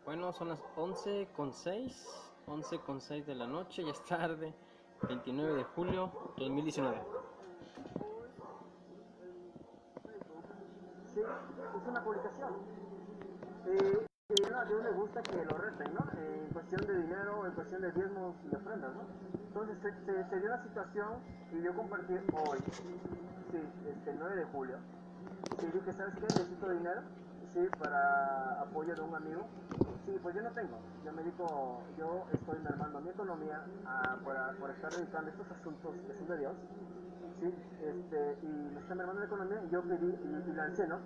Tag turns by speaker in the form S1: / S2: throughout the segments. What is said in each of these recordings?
S1: Bueno, son las 11:06 de la noche, ya es tarde, 29 de julio 2019.
S2: Sí, es una publicación. A Dios le gusta que lo reten, ¿no? En cuestión de dinero, en cuestión de diezmos y ofrendas, ¿no? Entonces se dio la situación y yo compartí hoy, sí, 9 de julio. Sí, dije, ¿sabes qué? Necesito dinero, sí, para apoyo de un amigo. Sí, pues yo no tengo. Yo me dedico, yo estoy mermando mi economía por estar dedicando a estos asuntos que son de Dios. Sí, y me está mermando la economía y yo pedí y lancé, ¿no?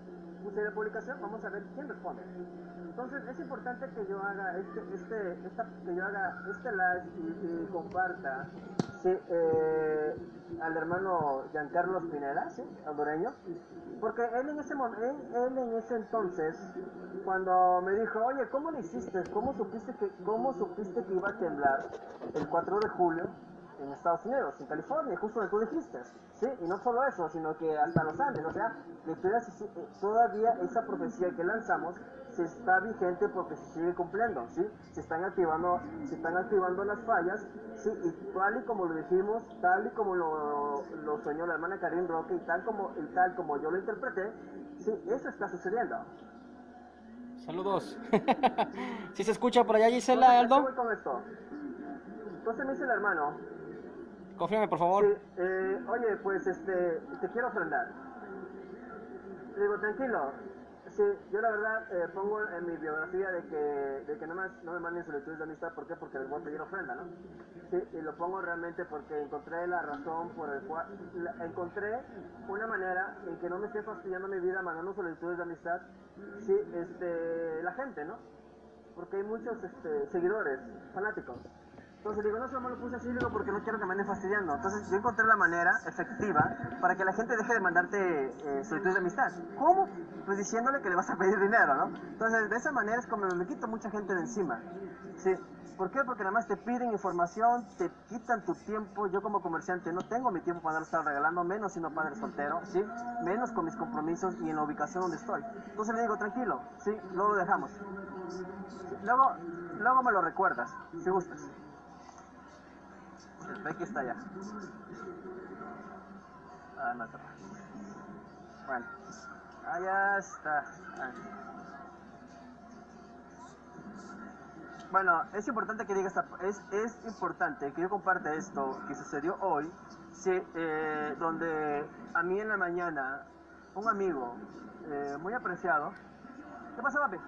S2: Puse la publicación, vamos a ver quién responde. Entonces es importante que yo haga este live y comparta, sí, al hermano Giancarlo Spinella, sí, hondureño, porque él en ese entonces, cuando me dijo, oye, ¿cómo lo hiciste? ¿Cómo supiste que iba a temblar el 4 de julio en Estados Unidos, en California, justo donde tú dijiste? Sí, y no solo eso, sino que hasta los Andes, o sea, que todavía esa profecía que lanzamos se está vigente porque se sigue cumpliendo, ¿sí? Se están activando las fallas, sí, y tal y como lo dijimos, tal y como lo soñó la hermana Karin Roque, y tal como yo lo interpreté, sí, eso está sucediendo.
S1: Saludos. ¿Sí se escucha por allá, Gisela,
S2: Entonces, ¿a qué
S1: Aldo?
S2: voy con esto? Entonces me dice el hermano,
S1: Confírame, por
S2: sí,
S1: favor.
S2: oye, pues te quiero ofrendar. Le digo, tranquilo. Sí, yo la verdad pongo en mi biografía de que nomás no me manden solicitudes de amistad. ¿Por qué? Porque les voy a pedir ofrenda, ¿no? Sí, y lo pongo realmente porque encontré la razón por el cual... encontré una manera en que no me esté fastidiando mi vida mandando solicitudes de amistad. Sí, la gente, ¿no? Porque hay muchos seguidores, fanáticos. Entonces digo, no solo me lo puse así, digo, porque no quiero que me anden fastidiando. Entonces yo encontré la manera efectiva para que la gente deje de mandarte solicitudes de amistad. ¿Cómo? Pues diciéndole que le vas a pedir dinero, ¿no? Entonces de esa manera es como me quito mucha gente de encima. Sí. ¿Por qué? Porque nada más te piden información, te quitan tu tiempo. Yo como comerciante no tengo mi tiempo para estar regalando, menos siendo padre soltero, ¿sí? Menos con mis compromisos y en la ubicación donde estoy. Entonces le digo, tranquilo, ¿sí? Luego lo dejamos. Sí, luego me lo recuerdas, si gustas. El Becky está allá. Ah, no, está. Bueno, allá está. Bueno, es importante que diga es importante que yo comparte esto que sucedió hoy, sí, donde a mí en la mañana un amigo muy apreciado. ¿Qué pasa, papi?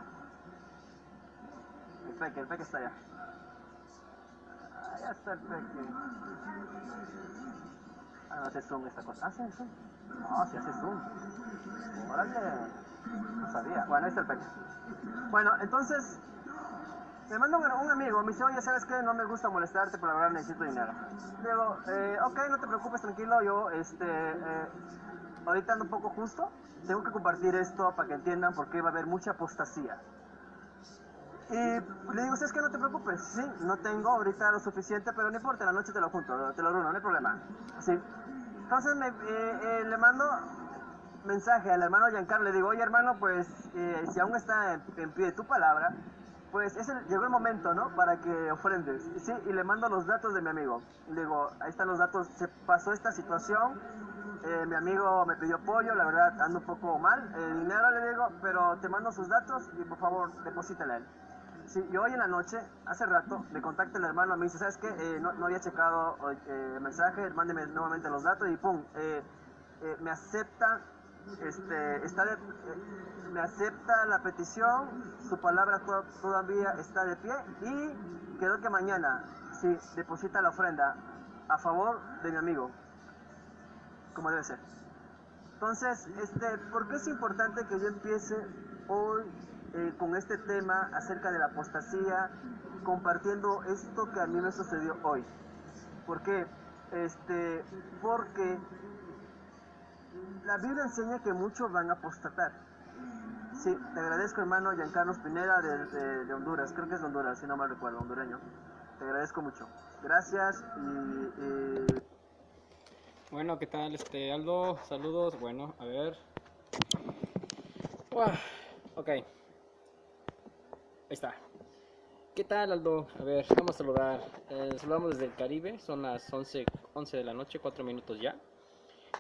S2: El Peque está allá. Allá está el Peque. Ah, no hace zoom esta cosa. ¿Hace zoom? No, sí hace zoom. Órale. No sabía. Bueno, ahí está el Peque. Bueno, entonces me manda un amigo, me dice, oye, ¿sabes qué? No me gusta molestarte, pero la verdad necesito dinero. Digo, ok, no te preocupes, tranquilo, yo, ahorita ando un poco justo, tengo que compartir esto para que entiendan por qué va a haber mucha apostasía. Y le digo, ¿sabes qué? No te preocupes, sí, no tengo ahorita lo suficiente, pero no importa, en la noche te lo junto, te lo runo, no hay problema. Sí. Entonces le mando mensaje al hermano Giancarlo, le digo, oye hermano, pues si aún está en pie tu palabra, pues llegó el momento, ¿no? Para que ofrendes. Sí, y le mando los datos de mi amigo. Le digo, ahí están los datos, se pasó esta situación, mi amigo me pidió apoyo, la verdad ando un poco mal, dinero le digo, pero te mando sus datos y por favor, deposítale a él. Sí, y hoy en la noche, hace rato, me contacta el hermano, me dice, ¿sabes qué? No había checado el mensaje, mándeme nuevamente los datos y pum, me acepta, me acepta la petición, su palabra todavía está de pie y quedó que mañana, sí, deposita la ofrenda a favor de mi amigo, como debe ser. Entonces, ¿por qué es importante que yo empiece hoy con este tema acerca de la apostasía, compartiendo esto que a mí me sucedió hoy? ¿Por qué? Porque la Biblia enseña que muchos van a apostatar. Sí, te agradezco, hermano Giancarlo Pineda de Honduras, creo que es de Honduras, si no mal recuerdo, hondureño. Te agradezco mucho. Gracias y
S1: Bueno, ¿qué tal, Aldo? Saludos. Bueno, a ver. Uah, ok. Ahí está. ¿Qué tal, Aldo? A ver, vamos a saludar. Saludamos desde el Caribe, son las 11 de la noche, 4 minutos ya.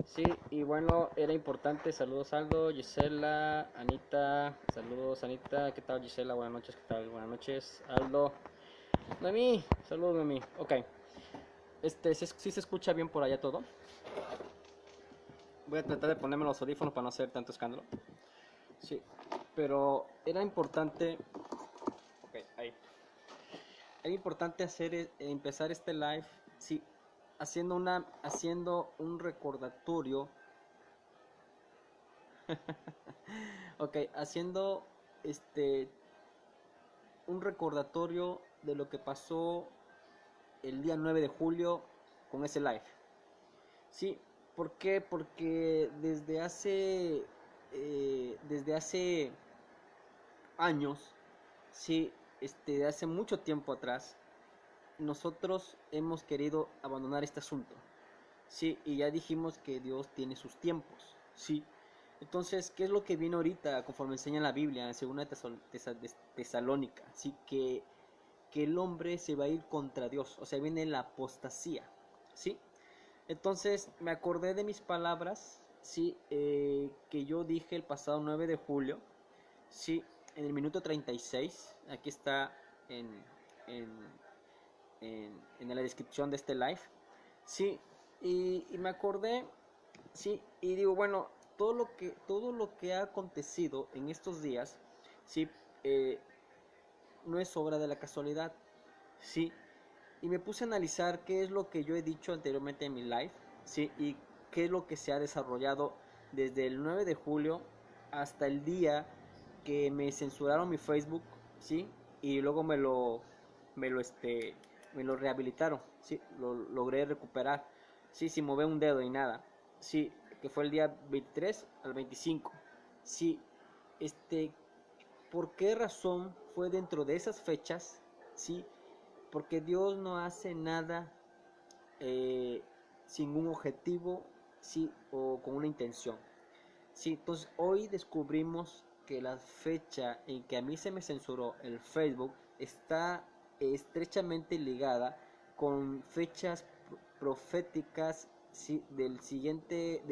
S1: Sí, y bueno, era importante. Saludos, Aldo, Gisela, Anita. Saludos, Anita. ¿Qué tal, Gisela? Buenas noches, ¿qué tal? Buenas noches, Aldo. Noemí, saludos, Noemí. Ok, ¿sí se escucha bien por allá todo? Voy a tratar de ponerme los audífonos para no hacer tanto escándalo. Sí, pero era importante. Ok, ahí. Era importante empezar este live, sí, haciendo un recordatorio. Ok, haciendo este un recordatorio de lo que pasó el día 9 de julio con ese live. Sí, ¿por qué? Porque desde hace años, sí, de hace mucho tiempo atrás, nosotros hemos querido abandonar este asunto. Sí, y ya dijimos que Dios tiene sus tiempos. Sí. Entonces, ¿qué es lo que viene ahorita conforme enseña la Biblia en 2 Tesalónica? Sí, que el hombre se va a ir contra Dios, o sea, viene la apostasía. ¿Sí? Entonces, me acordé de mis palabras, sí, que yo dije el pasado 9 de julio, sí, en el minuto 36, aquí está en, en, en la descripción de este live, sí, y me acordé, sí, y digo, bueno, todo lo que ha acontecido en estos días, sí, eh, no es obra de la casualidad, sí, y me puse a analizar qué es lo que yo he dicho anteriormente en mi live, sí, y qué es lo que se ha desarrollado desde el 9 de julio hasta el día que me censuraron mi Facebook, sí, y luego me lo este me lo rehabilitaron, sí, lo logré recuperar, sí, sin mover un dedo y nada, sí, que fue el día 23 al 25, sí, este, ¿por qué razón fue dentro de esas fechas? Sí, porque Dios no hace nada eh, sin un objetivo, sí, o con una intención. Sí, entonces hoy descubrimos que la fecha en que a mí se me censuró el Facebook está estrechamente ligada con fechas proféticas, sí, de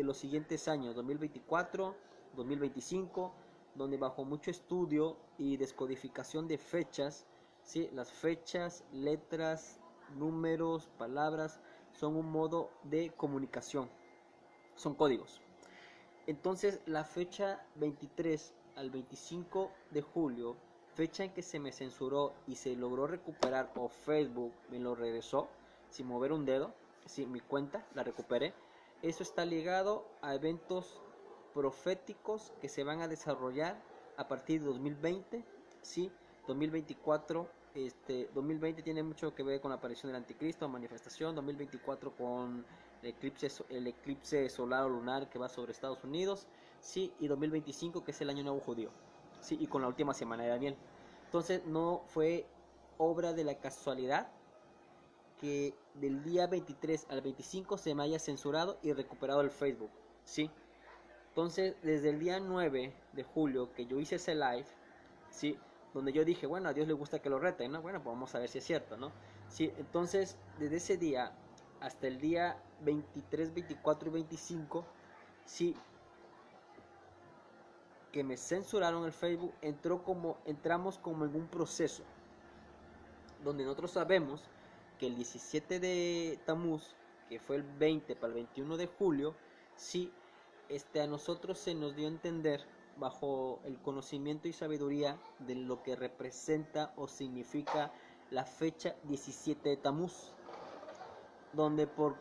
S1: los siguientes años, 2024, 2025, donde bajo mucho estudio y descodificación de fechas, sí, las fechas, letras, números, palabras, son un modo de comunicación, son códigos. Entonces la fecha 23 al 25 de julio, fecha en que se me censuró y se logró recuperar, o Facebook me lo regresó sin mover un dedo, sí, mi cuenta la recuperé. Eso está ligado a eventos proféticos que se van a desarrollar a partir de 2020, sí, 2024. 2020 tiene mucho que ver con la aparición del anticristo, manifestación. 2024 con el eclipse solar o lunar que va sobre Estados Unidos, sí, y 2025 que es el año nuevo judío, sí, y con la última semana de Daniel. Entonces no fue obra de la casualidad que del día 23 al 25 se me haya censurado y recuperado el Facebook, sí. Entonces desde el día 9 de julio que yo hice ese live, sí, donde yo dije, bueno, a Dios le gusta que lo reten, ¿no? Bueno, pues vamos a ver si es cierto, ¿no? Sí, entonces desde ese día hasta el día 23, 24 y 25, sí, que me censuraron el Facebook, entramos como en un proceso donde nosotros sabemos que el 17 de Tamuz, que fue el 20 para el 21 de julio, sí, a nosotros se nos dio a entender bajo el conocimiento y sabiduría de lo que representa o significa la fecha 17 de Tamuz, donde por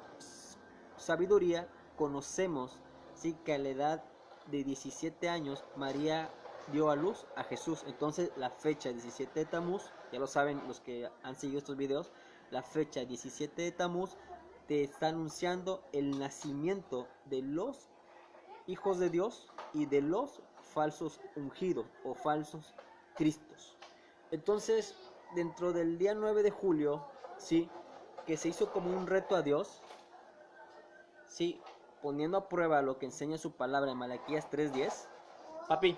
S1: sabiduría conocemos, sí, que a la edad de 17 años María dio a luz a Jesús. Entonces la fecha 17 de Tamuz, ya lo saben los que han seguido estos videos, la fecha 17 de Tamuz te está anunciando el nacimiento de los hijos de Dios y de los falsos ungidos o falsos cristos. Entonces, dentro del día 9 de julio, sí, que se hizo como un reto a Dios, sí, poniendo a prueba lo que enseña su palabra en Malaquías 3:10. Papi,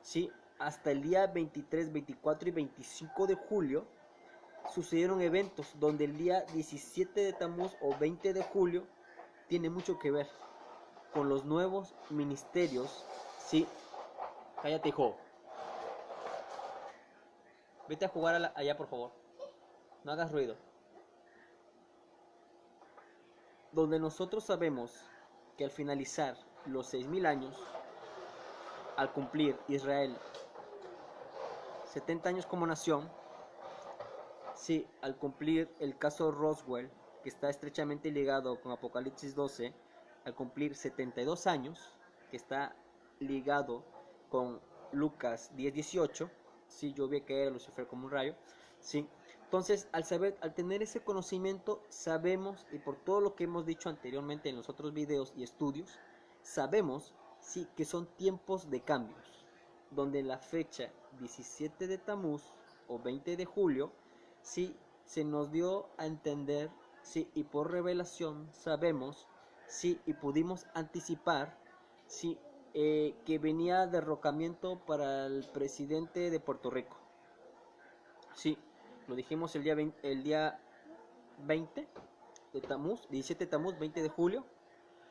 S1: sí, hasta el día 23, 24 y 25 de julio sucedieron eventos donde el día 17 de Tamuz o 20 de julio tiene mucho que ver con los nuevos ministerios. Sí, cállate, hijo. Vete a jugar allá, por favor. No hagas ruido. Donde nosotros sabemos que al finalizar los 6000 años, al cumplir Israel 70 años como nación, sí, al cumplir el caso Roswell, que está estrechamente ligado con Apocalipsis 12, al cumplir 72 años, que está ligado con Lucas 10:18, sí, yo vi que era Lucifer como un rayo, sí. Entonces, al tener ese conocimiento, sabemos, y por todo lo que hemos dicho anteriormente en los otros videos y estudios, sabemos, sí, que son tiempos de cambios, donde la fecha 17 de Tamuz o 20 de julio, sí, se nos dio a entender, sí, y por revelación sabemos, sí, y pudimos anticipar, sí, que venía derrocamiento para el presidente de Puerto Rico. Sí, lo dijimos el día 20 de Tamuz, 17 de Tamuz, 20 de julio.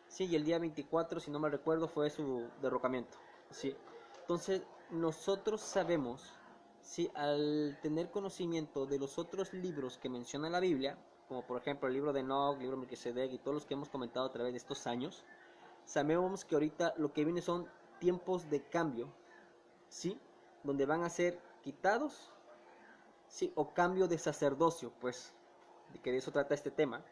S1: Sí, y el día 24, si no me recuerdo, fue su derrocamiento. Sí. Entonces, nosotros sabemos, sí, al tener conocimiento de los otros libros que menciona la Biblia, como por ejemplo el libro de Enoch, el libro de Melquisedec y todos los que hemos comentado a través de estos años, sabemos que ahorita lo que viene son tiempos de cambio, ¿sí? Donde van a ser quitados, ¿sí? O cambio de sacerdocio, pues, de que de eso trata este tema,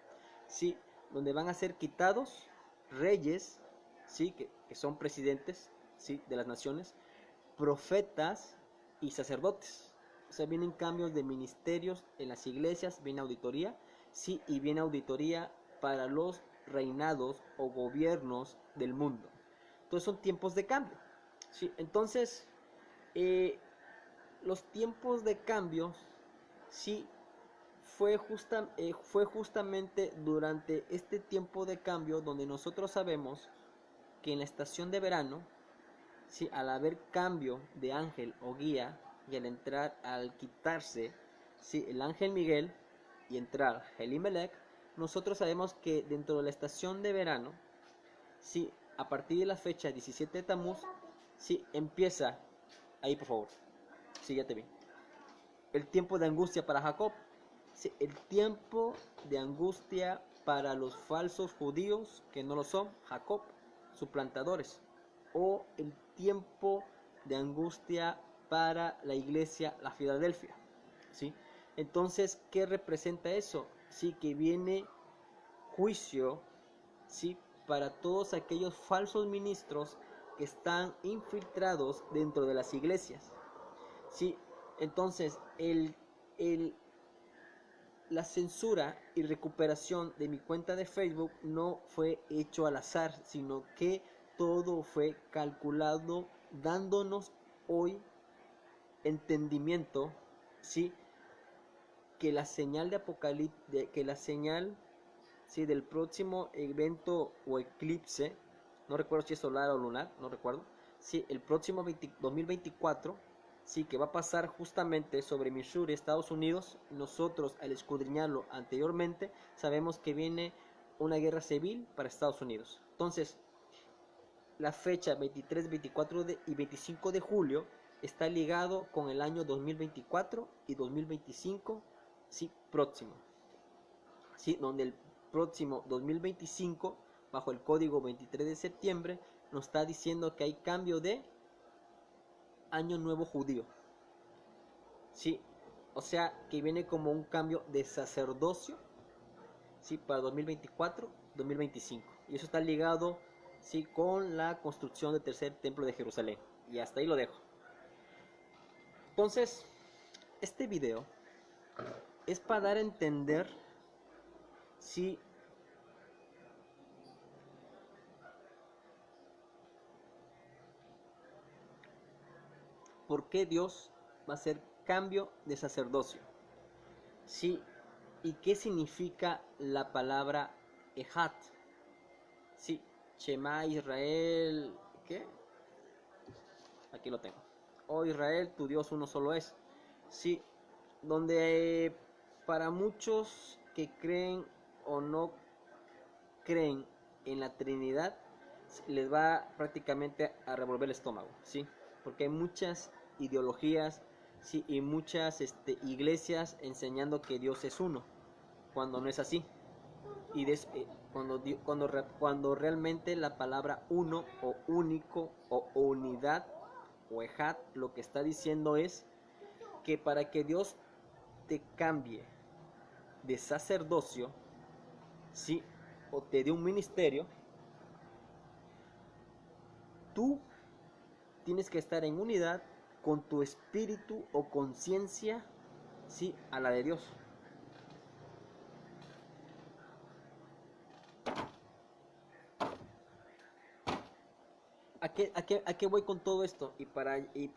S1: ¿sí? Donde van a ser quitados reyes, ¿sí? Que son presidentes, ¿sí? De las naciones, profetas y sacerdotes. O sea, vienen cambios de ministerios en las iglesias, viene auditoría, sí, y viene auditoría para los reinados o gobiernos del mundo. Entonces son tiempos de cambio, ¿sí? Entonces, los tiempos de cambios, sí, fue justamente durante este tiempo de cambio donde nosotros sabemos que en la estación de verano, sí, al haber cambio de ángel o guía y al quitarse, sí, el ángel Miguel y entrar Elimelech, nosotros sabemos que dentro de la estación de verano, sí, a partir de la fecha 17 de Tamuz, sí, empieza, ahí por favor, sí, ya te vi, el tiempo de angustia para Jacob, sí, el tiempo de angustia para los falsos judíos que no lo son, Jacob, suplantadores, o el tiempo de angustia para la iglesia, la Filadelfia, ¿sí? Entonces, ¿qué representa eso? Sí, que viene juicio, ¿sí? Para todos aquellos falsos ministros que están infiltrados dentro de las iglesias, ¿sí? Entonces, la censura y recuperación de mi cuenta de Facebook no fue hecho al azar, sino que todo fue calculado, dándonos hoy entendimiento, ¿sí? Que la señal de Apocalipsis, que la señal, ¿sí? Del próximo evento o eclipse, no recuerdo si es solar o lunar, no recuerdo, ¿sí? El próximo 2024, sí, que va a pasar justamente sobre Missouri, Estados Unidos. Nosotros, al escudriñarlo anteriormente, sabemos que viene una guerra civil para Estados Unidos. Entonces, la fecha 23, 24 y 25 de julio está ligado con el año 2024 y 2025, sí, próximo, sí, donde el próximo 2025, bajo el código 23 de septiembre, nos está diciendo que hay cambio de año nuevo judío, sí, o sea que viene como un cambio de sacerdocio, sí, para 2024, 2025, y eso está ligado, sí, con la construcción del tercer templo de Jerusalén. Y hasta ahí lo dejo. Entonces, este video es para dar a entender, sí, por qué Dios va a hacer cambio de sacerdocio, sí, y qué significa la palabra Ejat, sí, Shema Israel, ¿qué? Aquí lo tengo. oh Israel, tu Dios uno solo es. Sí, donde para muchos que creen o no creen en la Trinidad, les va prácticamente a revolver el estómago, ¿sí? Porque hay muchas ideologías, ¿sí? Y muchas iglesias enseñando que Dios es uno, cuando no es así. Y cuando realmente la palabra uno o único o unidad o ejad lo que está diciendo es que para que Dios te cambie de sacerdocio, ¿sí? O te dé un ministerio, tú tienes que estar en unidad con tu espíritu o conciencia, ¿sí? A la de Dios. ¿A qué voy con todo esto? Y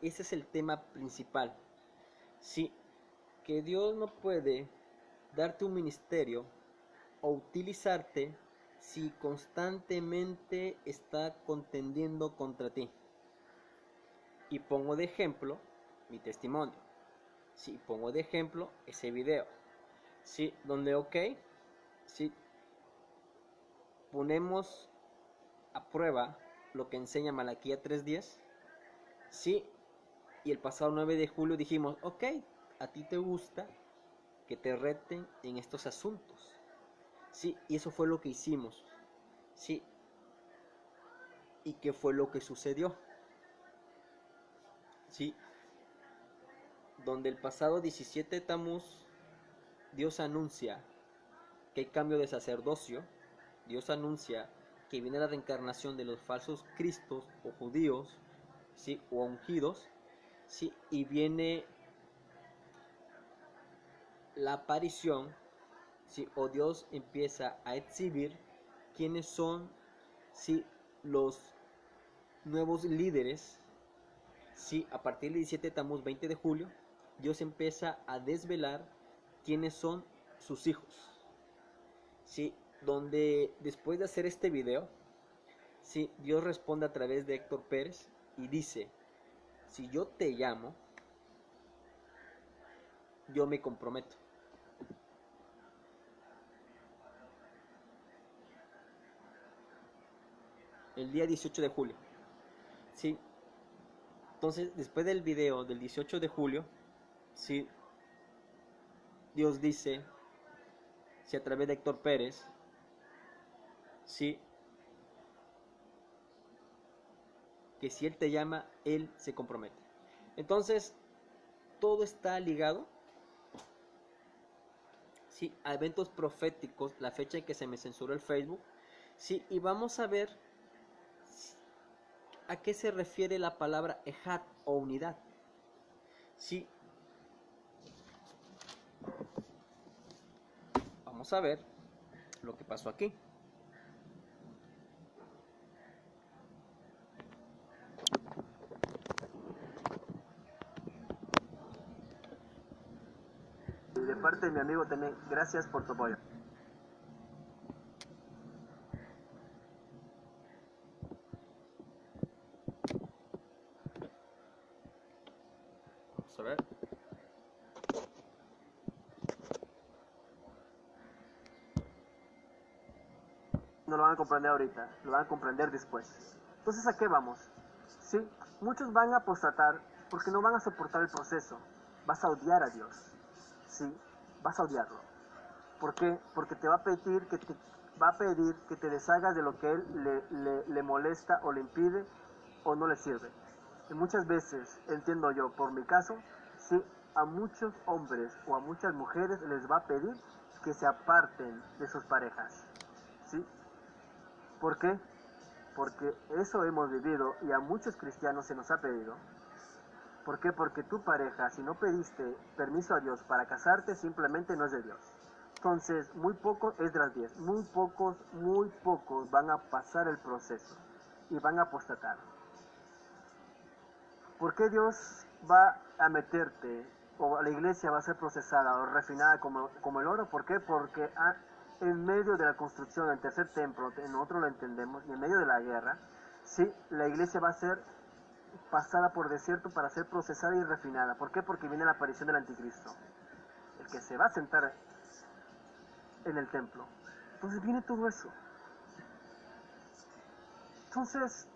S1: ese es el tema principal. Sí, que Dios no puede darte un ministerio o utilizarte si constantemente está contendiendo contra ti. Y pongo de ejemplo mi testimonio. Sí, pongo de ejemplo ese video. Sí, donde sí, ponemos a prueba lo que enseña Malaquía 3:10. Sí, y el pasado 9 de julio dijimos, ok, a ti te gusta que te reten en estos asuntos. Sí, y eso fue lo que hicimos. Sí, y qué fue lo que sucedió. Sí, donde el pasado 17 de Tamuz Dios anuncia que hay cambio de sacerdocio, Dios anuncia que viene la reencarnación de los falsos cristos o judíos, ¿sí? O ungidos, ¿sí? Y viene la aparición, ¿sí? O Dios empieza a exhibir quiénes son, ¿sí? Los nuevos líderes, ¿sí? A partir del 17 de Tamuz, 20 de julio, Dios empieza a desvelar quiénes son sus hijos, ¿sí? Donde después de hacer este video, ¿sí? Dios responde a través de Héctor Pérez y dice, si yo te llamo, yo me comprometo. El día 18 de julio, ¿sí? Entonces, después del video del 18 de julio, ¿sí? Dios dice, si a través de Héctor Pérez, ¿sí? Que si Él te llama, Él se compromete. Entonces, todo está ligado, ¿sí? A eventos proféticos, la fecha en que se me censuró el Facebook, ¿sí? Y vamos a ver a qué se refiere la palabra ejad o unidad. Sí, vamos a ver lo que pasó aquí.
S2: Y de parte de mi amigo también, gracias por tu apoyo.
S1: Vamos a ver.
S2: No lo van a comprender ahorita, lo van a comprender después. Entonces, ¿a qué vamos? Sí, muchos van a apostatar porque no van a soportar el proceso. Vas a odiar a Dios. Sí, vas a odiarlo. ¿Por qué? Porque te va a pedir que te deshagas de lo que él le molesta o le impide o no le sirve. Y muchas veces, entiendo yo, por mi caso, sí, a muchos hombres o a muchas mujeres les va a pedir que se aparten de sus parejas. ¿Sí? ¿Por qué? Porque eso hemos vivido y a muchos cristianos se nos ha pedido. ¿Por qué? Porque tu pareja, si no pediste permiso a Dios para casarte, simplemente no es de Dios. Entonces, muy pocos, Esdras 10, muy pocos van a pasar el proceso y van a apostatar. ¿Por qué Dios va a meterte o la iglesia va a ser procesada o refinada como el oro? ¿Por qué? Porque en medio de la construcción del tercer templo, nosotros lo entendemos, y en medio de la guerra, sí, la iglesia va a ser pasada por desierto para ser procesada y refinada. ¿Por qué? Porque viene la aparición del anticristo, el que se va a sentar en el templo. Entonces viene todo eso. Entonces,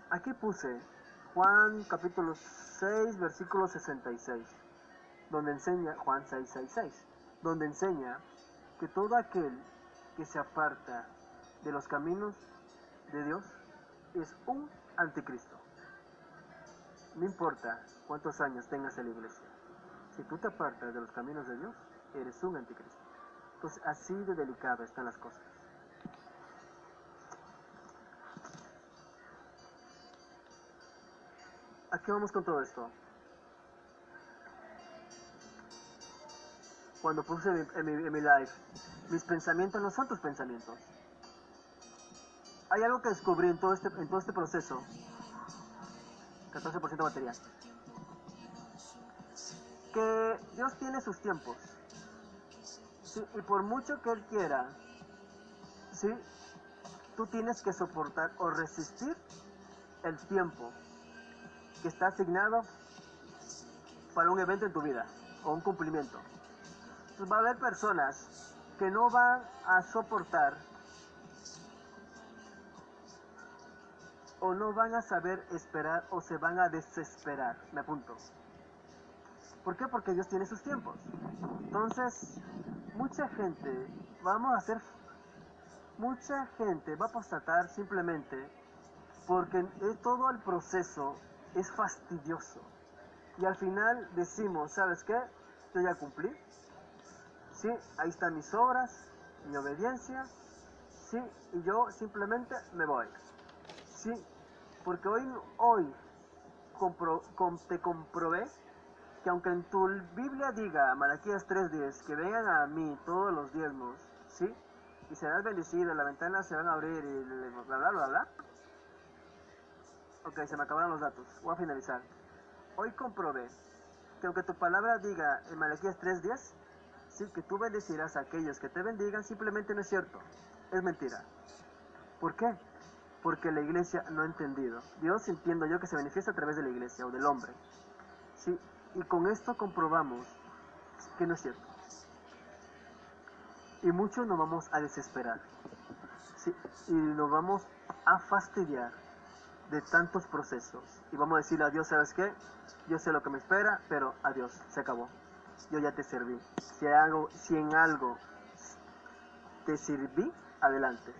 S2: aquí puse Juan capítulo 6, versículo 66, donde enseña, Juan 6:6, donde enseña que todo aquel que se aparta de los caminos de Dios es un anticristo. No importa cuántos años tengas en la iglesia, si tú te apartas de los caminos de Dios, eres un anticristo. Entonces, así de delicadas están las cosas. ¿A qué vamos con todo esto? Cuando puse en mi live, mis pensamientos no son tus pensamientos. Hay algo que descubrí en todo este proceso. 14% de batería. Que Dios tiene sus tiempos. ¿Sí? Y por mucho que Él quiera, ¿sí? Tú tienes que soportar o resistir el tiempo que está asignado para un evento en tu vida o un cumplimiento. Entonces va a haber personas que no van a soportar o no van a saber esperar o se van a desesperar. Me apunto. ¿Por qué? Porque Dios tiene sus tiempos. Entonces, mucha gente va a apostatar simplemente porque todo el proceso es fastidioso. Y al final decimos, ¿sabes qué? Yo ya cumplí. Sí, ahí están mis obras, mi obediencia. Sí, y yo simplemente me voy. Sí, porque hoy te comprobé que aunque en tu Biblia diga, Malaquías 3:10, que vengan a mí todos los diezmos, ¿sí? Y serás bendecido, las ventanas se van a abrir y bla, bla, bla, bla. Ok, se me acabaron los datos. Voy a finalizar. Hoy comprobé que aunque tu palabra diga en Malaquías 3:10, sí, que tú bendecirás a aquellos que te bendigan, simplemente no es cierto. Es mentira. ¿Por qué? Porque la iglesia no ha entendido. Dios, entiendo yo, que se manifiesta a través de la iglesia o del hombre. ¿Sí? Y con esto comprobamos que no es cierto. Y muchos nos vamos a desesperar. ¿Sí? Y nos vamos a fastidiar de tantos procesos. Y vamos a decirle a Dios, ¿sabes qué? Yo sé lo que me espera, pero adiós, se acabó. Yo ya te serví. Si en algo te sirví, adelante.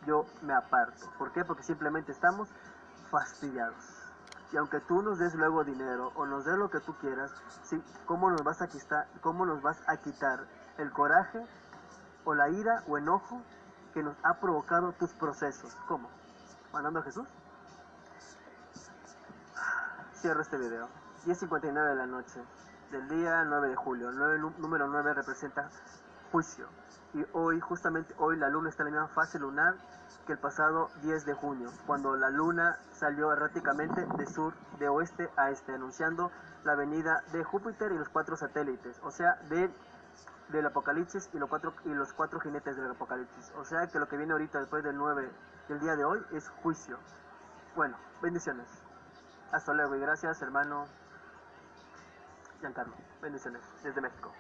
S2: Yo me aparto. ¿Por qué? Porque simplemente estamos fastidiados. Y aunque tú nos des luego dinero o nos des lo que tú quieras, ¿sí? ¿Cómo nos vas a quitar el coraje o la ira o enojo que nos ha provocado tus procesos? ¿Cómo? ¿Mandando a Jesús? Cierro este video. 10:59 de la noche del día 9 de julio. Número 9 representa juicio. Y justamente hoy, la luna está en la misma fase lunar que el pasado 10 de junio, cuando la luna salió erráticamente de oeste a este, anunciando la venida de Júpiter y los 4 satélites, o sea, del Apocalipsis y los 4 jinetes del Apocalipsis. O sea que lo que viene ahorita después del 9 del día de hoy es juicio. Bueno, bendiciones. Hasta luego y gracias, hermano Giancarlo. Bendiciones desde México.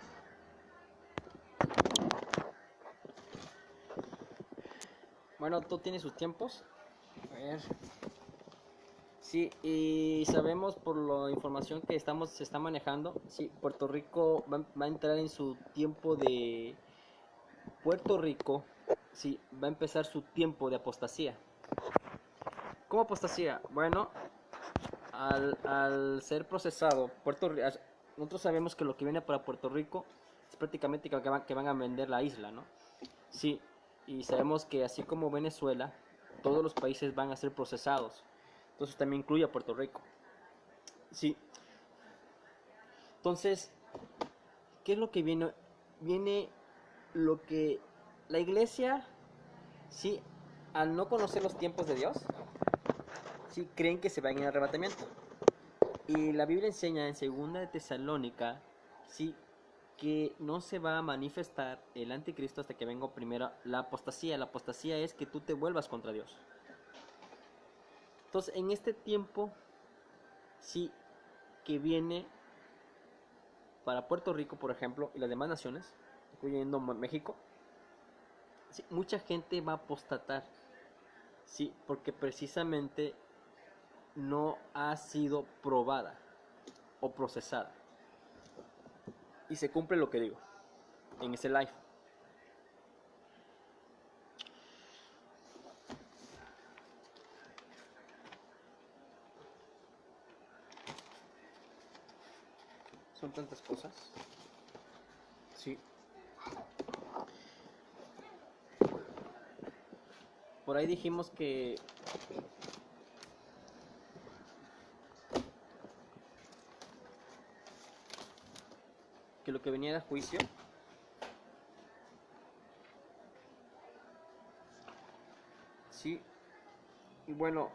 S1: Bueno, todo tiene sus tiempos. A ver. Sí, y sabemos por la información que se está manejando, sí, Puerto Rico va a entrar en su tiempo de... Puerto Rico, sí, va a empezar su tiempo de apostasía. ¿Cómo apostasía? Bueno, al ser procesado, nosotros sabemos que lo que viene para Puerto Rico es prácticamente que van a vender la isla, ¿no? Sí, y sabemos que así como Venezuela, todos los países van a ser procesados. Entonces también incluye a Puerto Rico. Sí. Entonces, ¿qué es lo que viene? Viene lo que la iglesia, sí, al no conocer los tiempos de Dios, sí, creen que se van en arrebatamiento. Y la Biblia enseña en 2 de Tesalónica, sí, que no se va a manifestar el anticristo hasta que venga primero la apostasía. La apostasía es que tú te vuelvas contra Dios. Entonces, en este tiempo sí, que viene para Puerto Rico, por ejemplo, y las demás naciones, incluyendo México, sí, mucha gente va a apostatar, sí, porque precisamente no ha sido probada o procesada. Y se cumple lo que digo en ese live. Son tantas cosas. Sí. Por ahí dijimos que lo que venía era juicio. Sí. Y bueno,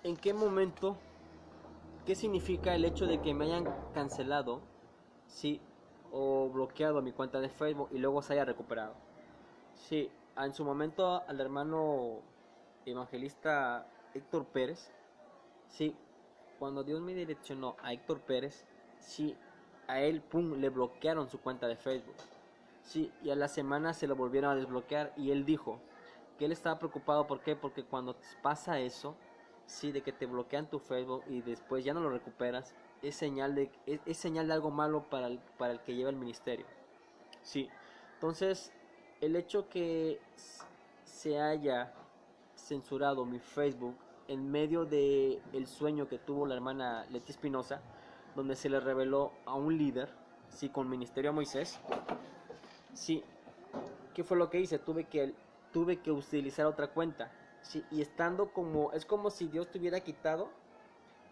S1: ¿en qué momento? ¿Qué significa el hecho de que me hayan cancelado? Sí. O bloqueado mi cuenta de Facebook y luego se haya recuperado. Sí. En su momento al hermano evangelista Héctor Pérez. Sí. Cuando Dios me direccionó a Héctor Pérez. Sí. A él, pum, le bloquearon su cuenta de Facebook. Sí, y a la semana se lo volvieron a desbloquear y él dijo que él estaba preocupado. ¿Por qué? Porque cuando pasa eso, sí, de que te bloquean tu Facebook y después ya no lo recuperas, es señal de algo malo para el que lleva el ministerio. Sí, entonces el hecho que se haya censurado mi Facebook en medio de el sueño que tuvo la hermana Leti Espinosa, donde se le reveló a un líder, sí, con ministerio a Moisés, sí, ¿qué fue lo que hice? Tuve que utilizar otra cuenta, ¿sí? Y estando es como si Dios te hubiera quitado,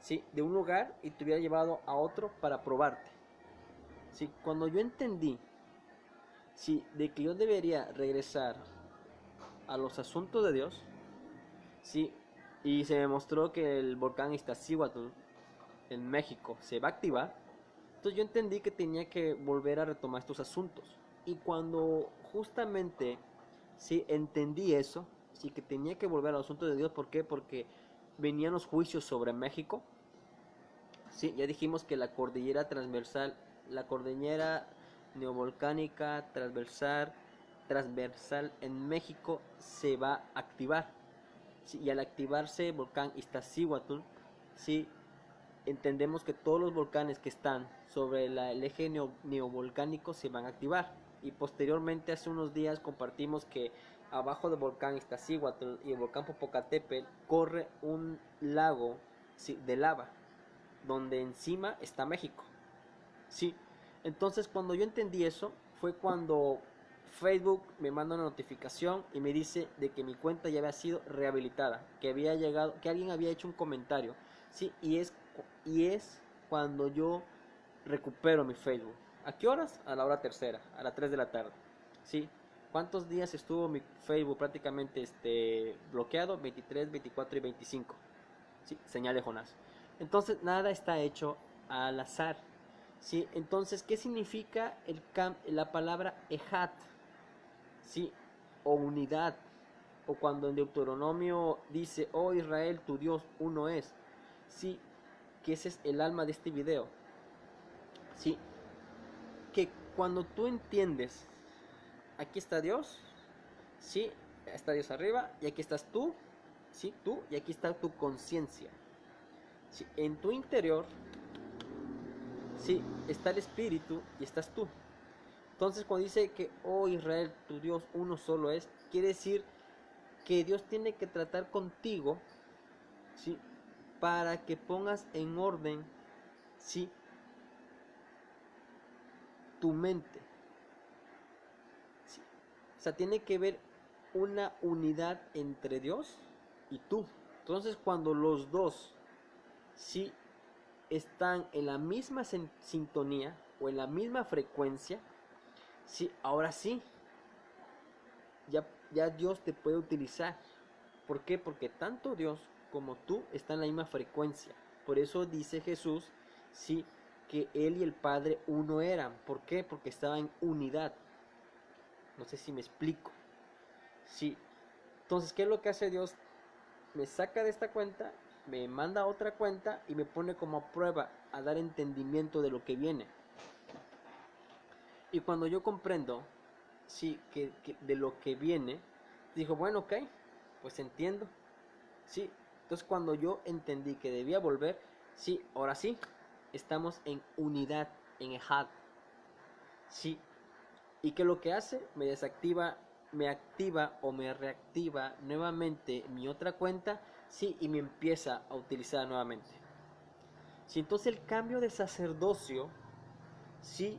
S1: ¿sí? De un lugar y te hubiera llevado a otro para probarte, ¿sí? Cuando yo entendí, ¿sí? De que yo debería regresar a los asuntos de Dios, ¿sí? Y se demostró que el volcán Iztaccíhuatl en México se va a activar. Entonces yo entendí que tenía que volver a retomar estos asuntos. Y cuando justamente sí entendí eso, sí que tenía que volver al asunto de Dios. ¿Por qué? Porque venían los juicios sobre México. Sí, ya dijimos que la cordillera transversal, la cordillera neovolcánica transversal en México se va a activar. Sí, y al activarse el volcán Iztaccíhuatl, sí, entendemos que todos los volcanes que están sobre el eje neovolcánico se van a activar. Y posteriormente, hace unos días, compartimos que abajo del volcán Iztaccíhuatl y el volcán Popocatépetl corre un lago, sí, de lava, donde encima está México. Sí, entonces cuando yo entendí eso, fue cuando Facebook me manda una notificación y me dice de que mi cuenta ya había sido rehabilitada, que había llegado, que alguien había hecho un comentario. Sí, y es cuando yo recupero mi Facebook. ¿A qué horas? A la hora tercera, a las 3 de la tarde. Sí. ¿Cuántos días estuvo mi Facebook prácticamente bloqueado? 23, 24 y 25. Sí, señal de Jonás. Entonces, nada está hecho al azar. Sí, entonces, ¿qué significa la palabra ejat? Sí, o unidad. O cuando en Deuteronomio dice, oh Israel, tu Dios uno es. Sí, que ese es el alma de este video. Sí, que cuando tú entiendes, aquí está Dios, sí, está Dios arriba, y aquí estás tú, sí, tú, y aquí está tu conciencia. Sí, en tu interior, sí, está el Espíritu y estás tú. Entonces cuando dice que, oh Israel, tu Dios uno solo es, quiere decir que Dios tiene que tratar contigo, ¿sí? Para que pongas en orden, ¿sí? Tu mente. ¿Sí? O sea, tiene que haber una unidad entre Dios y tú. Entonces cuando los dos, ¿sí? Están en la misma sintonía o en la misma frecuencia, ¿sí? Ahora sí, ya Dios te puede utilizar. ¿Por qué? Porque tanto Dios como tú están en la misma frecuencia. Por eso dice Jesús, sí, que Él y el Padre uno eran. ¿Por qué? Porque estaban en unidad. No sé si me explico. Sí. Entonces, ¿qué es lo que hace Dios? Me saca de esta cuenta, me manda a otra cuenta y me pone como a prueba, a dar entendimiento de lo que viene. Y cuando yo comprendo, sí, que de lo que viene, dijo, bueno, ok, pues entiendo. Sí, entonces cuando yo entendí que debía volver, sí, ahora sí, estamos en unidad, en Ejad. Sí, y que lo que hace, me desactiva, me activa o me reactiva nuevamente mi otra cuenta, sí, y me empieza a utilizar nuevamente. Sí, entonces el cambio de sacerdocio, sí,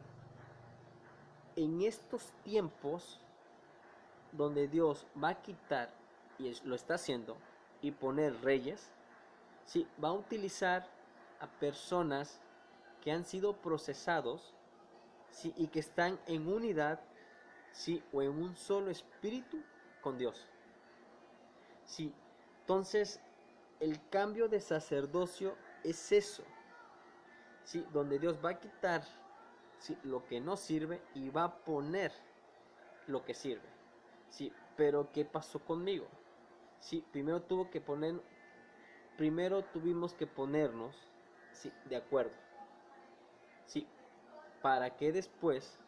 S1: en estos tiempos donde Dios va a quitar, y lo está haciendo, y poner reyes, sí, va a utilizar a personas que han sido procesados, sí, y que están en unidad, sí, o en un solo espíritu con Dios. Sí, entonces el cambio de sacerdocio es eso, sí, donde Dios va a quitar, sí, lo que no sirve y va a poner lo que sirve. Sí, pero ¿qué pasó conmigo? Sí, primero tuvimos que ponernos, sí, de acuerdo, sí, para que después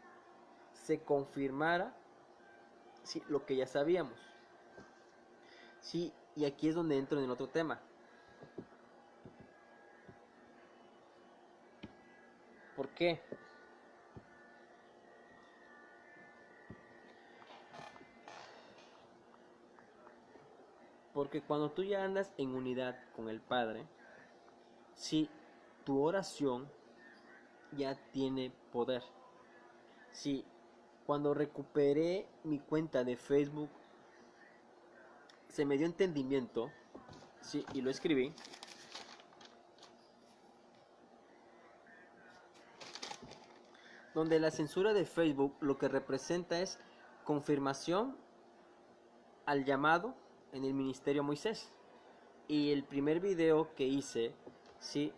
S1: se confirmara, sí, lo que ya sabíamos. Sí, y aquí es donde entro en el otro tema. ¿Por qué? Porque cuando tú ya andas en unidad con el Padre, sí, tu oración ya tiene poder. Sí, cuando recuperé mi cuenta de Facebook, se me dio entendimiento, sí, y lo escribí, donde la censura de Facebook lo que representa es confirmación al llamado en el ministerio Moisés. Y el primer video que hice, sí,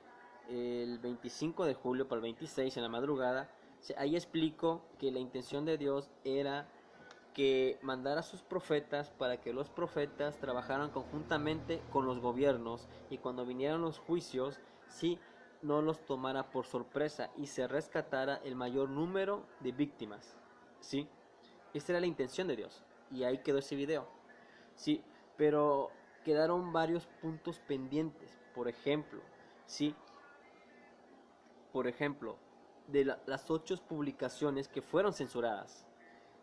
S1: el 25 de julio para el 26 en la madrugada, ahí explico que la intención de Dios era que mandara a sus profetas para que los profetas trabajaran conjuntamente con los gobiernos y cuando vinieran los juicios, sí, no los tomara por sorpresa y se rescatara el mayor número de víctimas, sí. Esta era la intención de Dios y ahí quedó ese video, sí, pero quedaron varios puntos pendientes, por ejemplo, sí, por ejemplo, de las 8 publicaciones que fueron censuradas.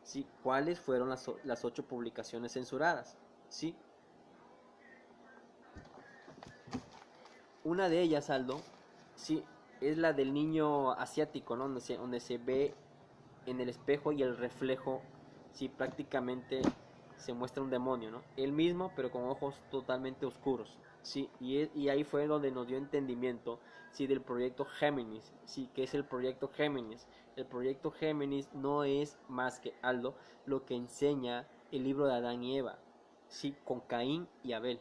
S1: ¿Sí? ¿Cuáles fueron las 8 publicaciones censuradas? ¿Sí? Una de ellas, Aldo, sí, es la del niño asiático, ¿no? Donde se ve en el espejo y el reflejo, sí, prácticamente se muestra un demonio, ¿no? Él mismo, pero con ojos totalmente oscuros, sí, y ahí fue donde nos dio entendimiento, sí, del proyecto Géminis, sí, que es el proyecto Géminis. El proyecto Géminis no es más que, Aldo, lo que enseña el libro de Adán y Eva, sí, con Caín y Abel,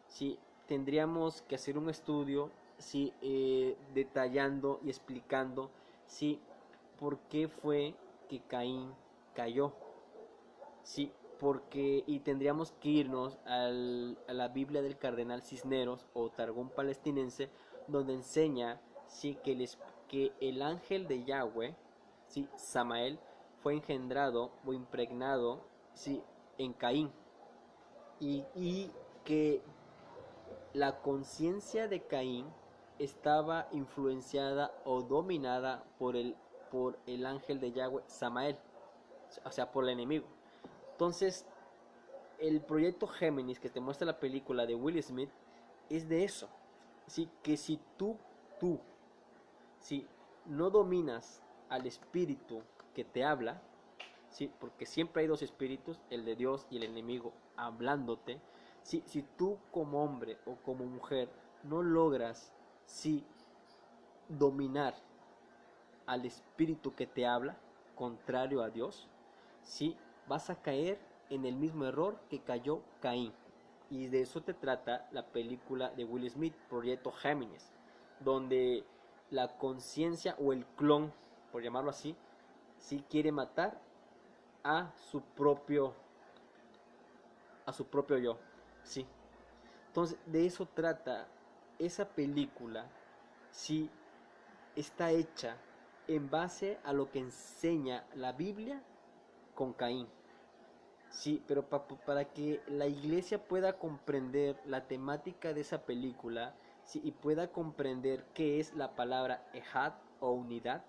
S1: sí, tendríamos que hacer un estudio, sí, detallando y explicando, sí, por qué fue que Caín cayó, sí, porque y tendríamos que irnos a la Biblia del Cardenal Cisneros o Targón Palestinense, donde enseña, sí, que el ángel de Yahweh, sí, Samael, fue engendrado o impregnado, sí, en Caín, y que la conciencia de Caín estaba influenciada o dominada por el ángel de Yahweh, Samael, o sea, por el enemigo. Entonces, el proyecto Géminis que te muestra la película de Will Smith es de eso. ¿Sí? Que si tú, si no dominas al espíritu que te habla, ¿sí? Porque siempre hay dos espíritus, el de Dios y el enemigo hablándote. ¿Sí? Si tú como hombre o como mujer no logras, ¿sí?, dominar al espíritu que te habla, contrario a Dios, ¿sí?, vas a caer en el mismo error que cayó Caín. Y de eso te trata la película de Will Smith, Proyecto Géminis, donde la conciencia o el clon, por llamarlo así, sí quiere matar a su propio yo, sí. Entonces, de eso trata esa película, sí, está hecha en base a lo que enseña la Biblia con Caín. Sí, pero para que la iglesia pueda comprender la temática de esa película, sí, y pueda comprender qué es la palabra Ejad o unidad,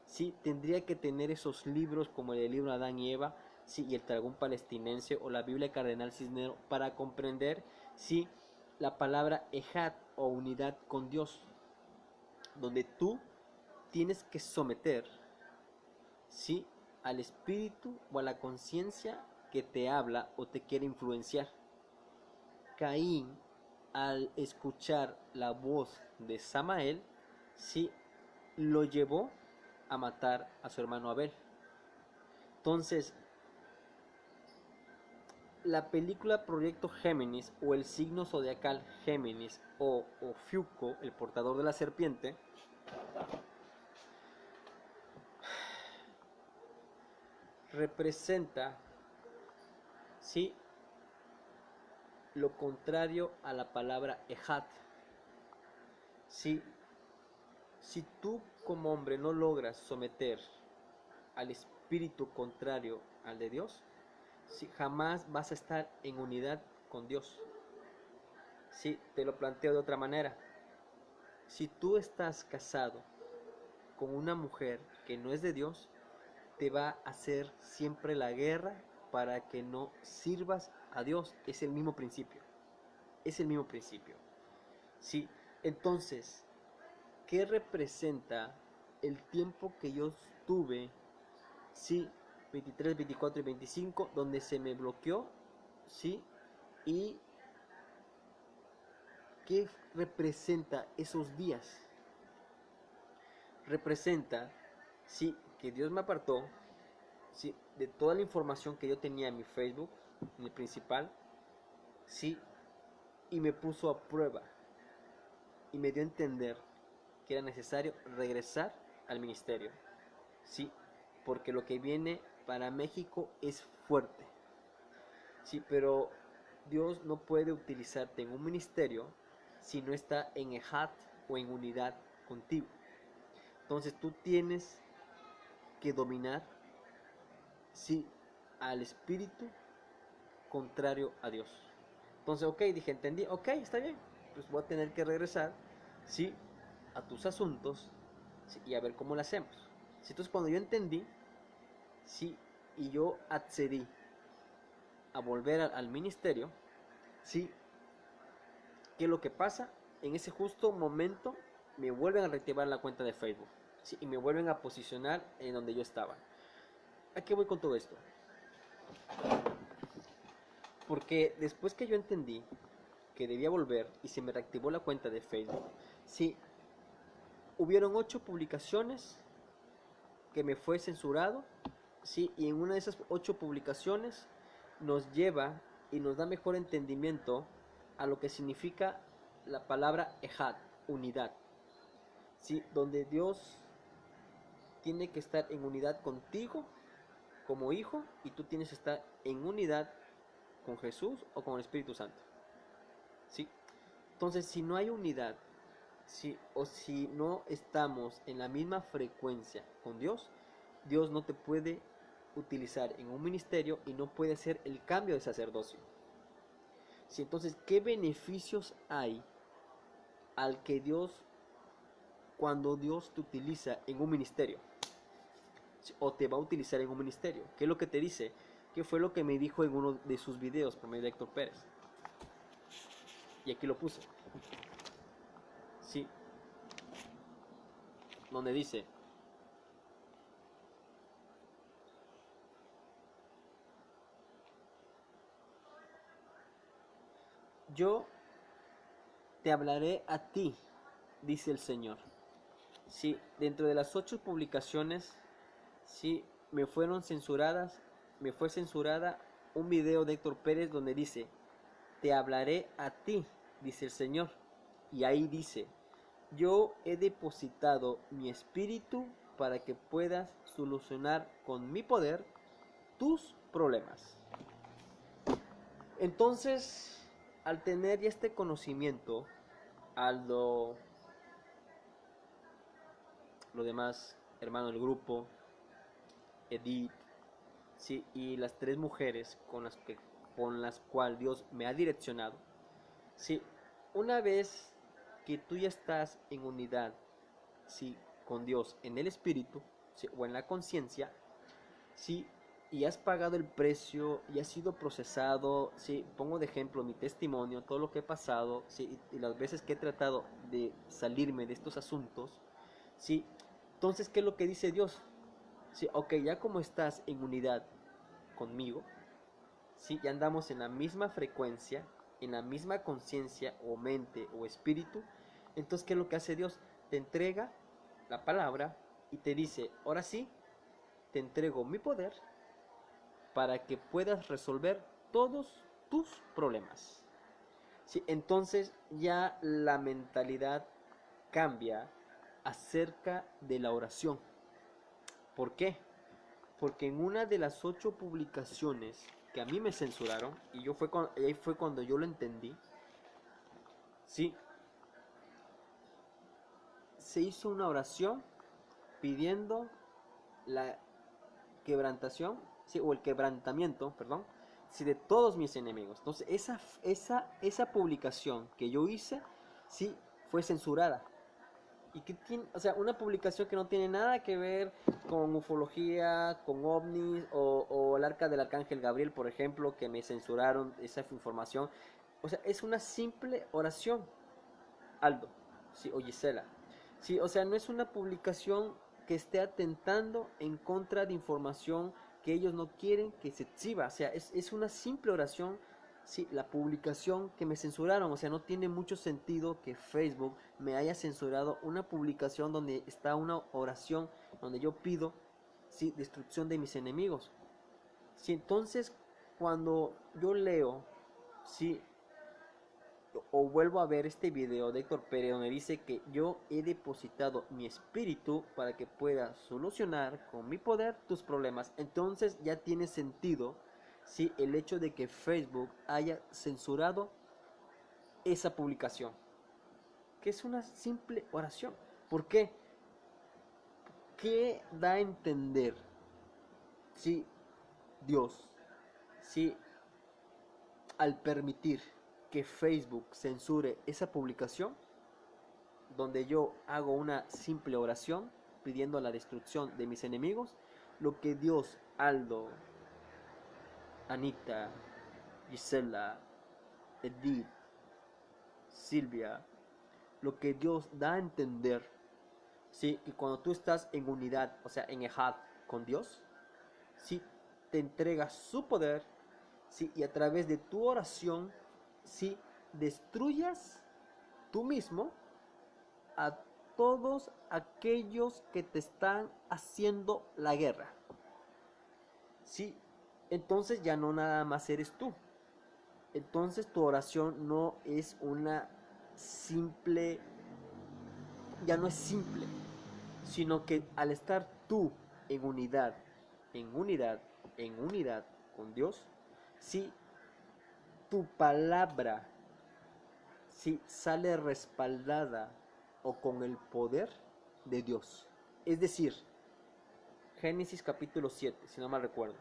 S1: sí, tendría que tener esos libros como el libro Adán y Eva, sí, y el Targum palestinense o la Biblia Cardenal Cisnero para comprender, sí, la palabra Ejad o unidad con Dios, donde tú tienes que someter, sí, al espíritu o a la conciencia que te habla o te quiere influenciar. Caín, al escuchar la voz de Samael, sí, lo llevó a matar a su hermano Abel. Entonces, la película Proyecto Géminis o el signo zodiacal Géminis o Fiuco, el portador de la serpiente, representa, sí, lo contrario a la palabra Ejad. Si tú como hombre no logras someter al espíritu contrario al de Dios, si jamás vas a estar en unidad con Dios. Si te lo planteo de otra manera, si tú estás casado con una mujer que no es de Dios, te va a hacer siempre la guerra para que no sirvas a Dios. Es el mismo principio. Es el mismo principio. Sí, entonces, ¿qué representa el tiempo que yo tuve? Sí, 23, 24 y 25, donde se me bloqueó, sí, y ¿qué representa esos días? Representa, sí, que Dios me apartó, sí, de toda la información que yo tenía en mi Facebook, en el principal, sí, y me puso a prueba y me dio a entender que era necesario regresar al ministerio, sí, porque lo que viene para México es fuerte, sí, pero Dios no puede utilizarte en un ministerio si no está en ejad o en unidad contigo. Entonces tú tienes que dominar, sí, al espíritu contrario a Dios. Entonces, ok, dije, entendí, ok, está bien, pues voy a tener que regresar, sí, a tus asuntos, sí, y a ver cómo lo hacemos. Sí, entonces cuando yo entendí, sí, y yo accedí a volver al ministerio, sí, ¿qué es lo que pasa? En ese justo momento me vuelven a reactivar la cuenta de Facebook, sí, y me vuelven a posicionar en donde yo estaba. ¿A qué voy con todo esto? Porque después que yo entendí que debía volver y se me reactivó la cuenta de Facebook, sí, hubieron 8 publicaciones que me fue censurado, sí, y en una de esas 8 publicaciones nos lleva y nos da mejor entendimiento a lo que significa la palabra ejad, unidad, sí, donde Dios tiene que estar en unidad contigo como hijo y tú tienes que estar en unidad con Jesús o con el Espíritu Santo, sí. Entonces, si no hay unidad, si, o si no estamos en la misma frecuencia con Dios, Dios no te puede utilizar en un ministerio y no puede hacer el cambio de sacerdocio. Sí, entonces, ¿qué beneficios hay al que Dios, cuando Dios te utiliza en un ministerio? Sí, o te va a utilizar en un ministerio. ¿Qué es lo que te dice? ¿Qué fue lo que me dijo en uno de sus videos por medio de Héctor Pérez? Y aquí lo puse. Sí. Donde dice: yo te hablaré a ti, dice el Señor. Sí, dentro de las 8 publicaciones, sí, me fueron censuradas, me fue censurada un video de Héctor Pérez donde dice: te hablaré a ti, dice el Señor. Y ahí dice: yo he depositado mi espíritu para que puedas solucionar con mi poder tus problemas. Entonces, al tener ya este conocimiento, Aldo, lo demás, hermano del grupo, Edith, sí, y las tres mujeres con las cuales Dios me ha direccionado, sí, una vez que tú ya estás en unidad, sí, con Dios en el espíritu, sí, o en la conciencia, sí, y has pagado el precio y has sido procesado, sí, pongo de ejemplo mi testimonio, todo lo que he pasado, sí, y las veces que he tratado de salirme de estos asuntos, sí, entonces, ¿qué es lo que dice Dios? Sí, ok, ya como estás en unidad conmigo, sí, ya andamos en la misma frecuencia, en la misma conciencia o mente o espíritu, entonces, ¿qué es lo que hace Dios? Te entrega la palabra y te dice, ahora sí, te entrego mi poder para que puedas resolver todos tus problemas. Sí, entonces ya la mentalidad cambia acerca de la oración. ¿Por qué? Porque en una de las 8 publicaciones que a mí me censuraron, y ahí fue cuando yo lo entendí, sí, se hizo una oración pidiendo la quebrantación, sí, o el quebrantamiento, perdón, sí, de todos mis enemigos. Entonces, esa publicación que yo hice, sí, fue censurada. Y que tiene, o sea, una publicación que no tiene nada que ver con ufología, con ovnis o el arca del arcángel Gabriel, por ejemplo, que me censuraron esa información. O sea, es una simple oración, Aldo, sí, o Gisela. Sí, o sea, no es una publicación que esté atentando en contra de información que ellos no quieren que se exhiba. O sea, es una simple oración. Sí, la publicación que me censuraron, o sea, no tiene mucho sentido que Facebook me haya censurado una publicación donde está una oración donde yo pido, sí, destrucción de mis enemigos. Sí, entonces cuando yo leo, sí, o vuelvo a ver este video de Héctor Pérez donde dice que yo he depositado mi espíritu para que pueda solucionar con mi poder tus problemas, entonces ya tiene sentido, sí, el hecho de que Facebook haya censurado esa publicación, que es una simple oración. ¿Por qué? ¿Qué da a entender si Dios, si al permitir que Facebook censure esa publicación, donde yo hago una simple oración pidiendo la destrucción de mis enemigos, lo que Dios, Aldo, Anita, Gisela, Edith, Silvia, lo que Dios da a entender, ¿sí? Que cuando tú estás en unidad, o sea, en ejad con Dios, ¿sí? Te entrega su poder, ¿sí? Y a través de tu oración, ¿sí? Destruyas tú mismo a todos aquellos que te están haciendo la guerra. Sí, entonces ya no nada más eres tú. Entonces tu oración no es una simple, ya no es simple, sino que al estar tú en unidad, en unidad, en unidad con Dios, sí, tu palabra, sí, sale respaldada o con el poder de Dios. Es decir, Génesis capítulo 7, si no mal recuerdo,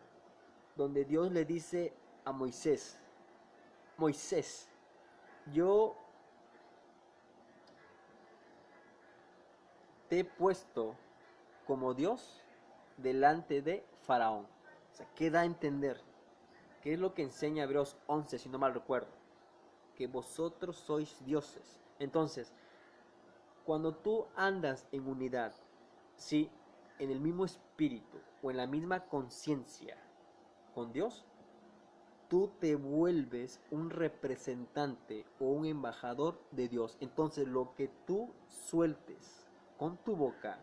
S1: donde Dios le dice a Moisés, Moisés, yo te he puesto como Dios delante de Faraón. O sea, ¿qué da a entender? ¿Qué es lo que enseña Hebreos 11, si no mal recuerdo? Que vosotros sois dioses. Entonces, cuando tú andas en unidad, ¿sí? En el mismo espíritu o en la misma conciencia con Dios, tú te vuelves un representante o un embajador de Dios. Entonces lo que tú sueltes con tu boca,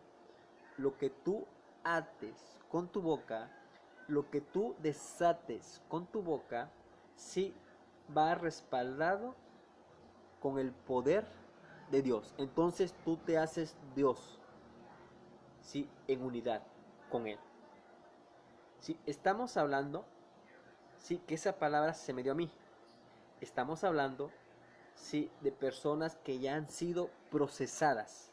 S1: lo que tú ates con tu boca, lo que tú desates con tu boca, sí va respaldado con el poder de Dios. Entonces tú te haces Dios, sí, en unidad con Él. Sí, estamos hablando, sí, que esa palabra se me dio a mí. estamos hablando, sí, de personas que ya han sido procesadas,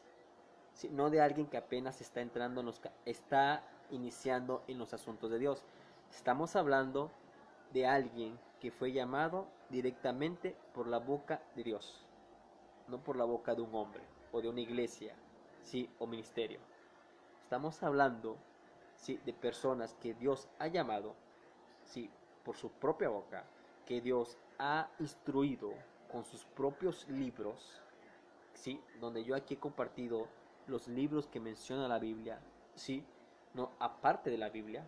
S1: sí, no de alguien que apenas está entrando está iniciando en los asuntos de Dios. Estamos hablando de alguien que fue llamado directamente por la boca de Dios, no por la boca de un hombre o de una iglesia, sí, o ministerio. Estamos hablando, sí, de personas que Dios ha llamado, sí, por su propia boca, que Dios ha instruido con sus propios libros, sí, donde yo aquí he compartido los libros que menciona la Biblia, sí, no aparte de la Biblia,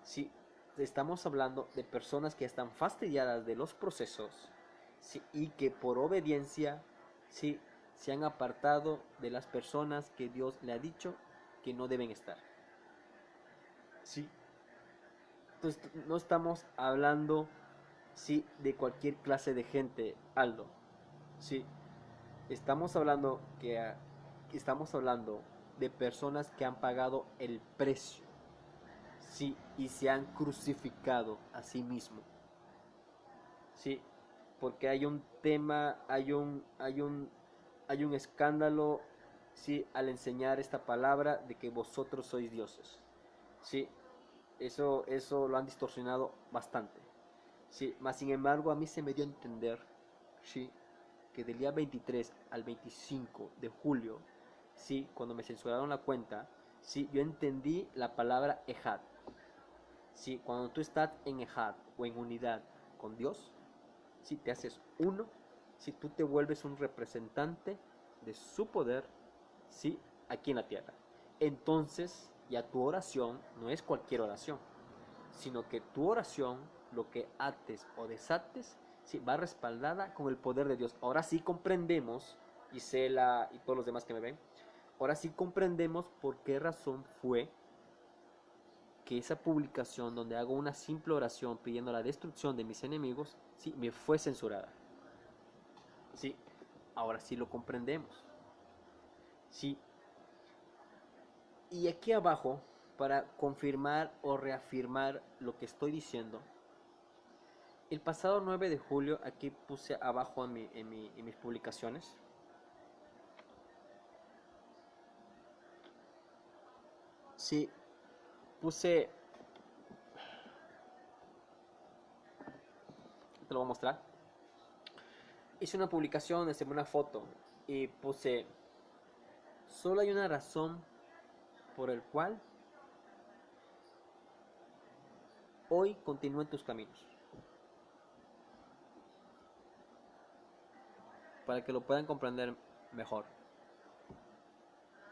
S1: sí, estamos hablando de personas que están fastidiadas de los procesos, sí, y que por obediencia, sí, se han apartado de las personas que Dios le ha dicho que no deben estar, sí. Entonces no estamos hablando, sí, de cualquier clase de gente, Aldo, sí. Estamos hablando de personas que han pagado el precio, sí, y se han crucificado a sí mismo, sí, porque hay un tema, hay un escándalo, sí, al enseñar esta palabra de que vosotros sois dioses, sí, eso lo han distorsionado bastante, sí, mas sin embargo a mí se me dio a entender, sí, que del día 23 al 25 de julio, sí, cuando me censuraron la cuenta, sí, yo entendí la palabra Ejad. Sí, cuando tú estás en Ejad o en unidad con Dios, si te haces uno, si tú te vuelves un representante de su poder, sí, aquí en la tierra. Entonces, ya tu oración no es cualquier oración, sino que tu oración, lo que ates o desates, sí, va respaldada con el poder de Dios. Ahora sí comprendemos, Gisela y todos los demás que me ven, ahora sí comprendemos por qué razón fue que esa publicación donde hago una simple oración pidiendo la destrucción de mis enemigos, sí, me fue censurada. Sí, ahora sí lo comprendemos. Sí. Y aquí abajo, para confirmar o reafirmar lo que estoy diciendo, el pasado 9 de julio, aquí puse abajo en mis publicaciones, sí, puse, te lo voy a mostrar, hice una publicación, hice una foto y puse, solo hay una razón por el cual hoy continúen tus caminos, para que lo puedan comprender mejor.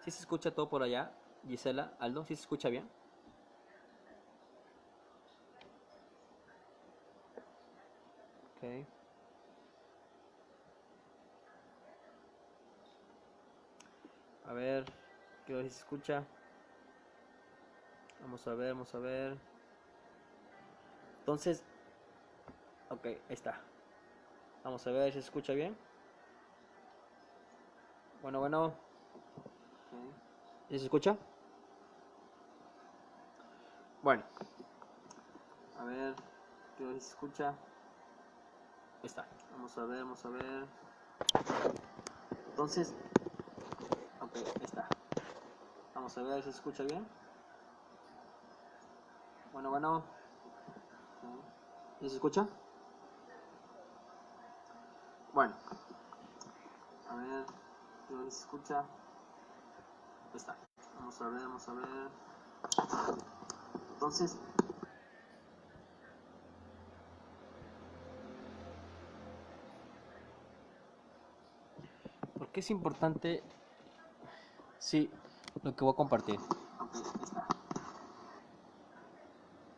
S1: ¿Sí se escucha todo por allá, Gisela, Aldo? ¿Sí se escucha bien? Ok. A ver, quiero ver si se escucha. Vamos a ver, vamos a ver. Entonces, ok, ahí está. Vamos a ver si se escucha bien. Bueno, bueno. ¿Sí se escucha? Bueno. A ver, quiero ver si se escucha. Ahí está. Vamos a ver, vamos a ver. Entonces, ok, ahí está. Vamos a ver si se escucha bien. Bueno, bueno. ¿Sí se escucha? Bueno. A ver, quiero ver si se escucha. Ahí está. Vamos a ver, vamos a ver. Entonces, ¿por qué es importante? Sí, lo que voy a compartir.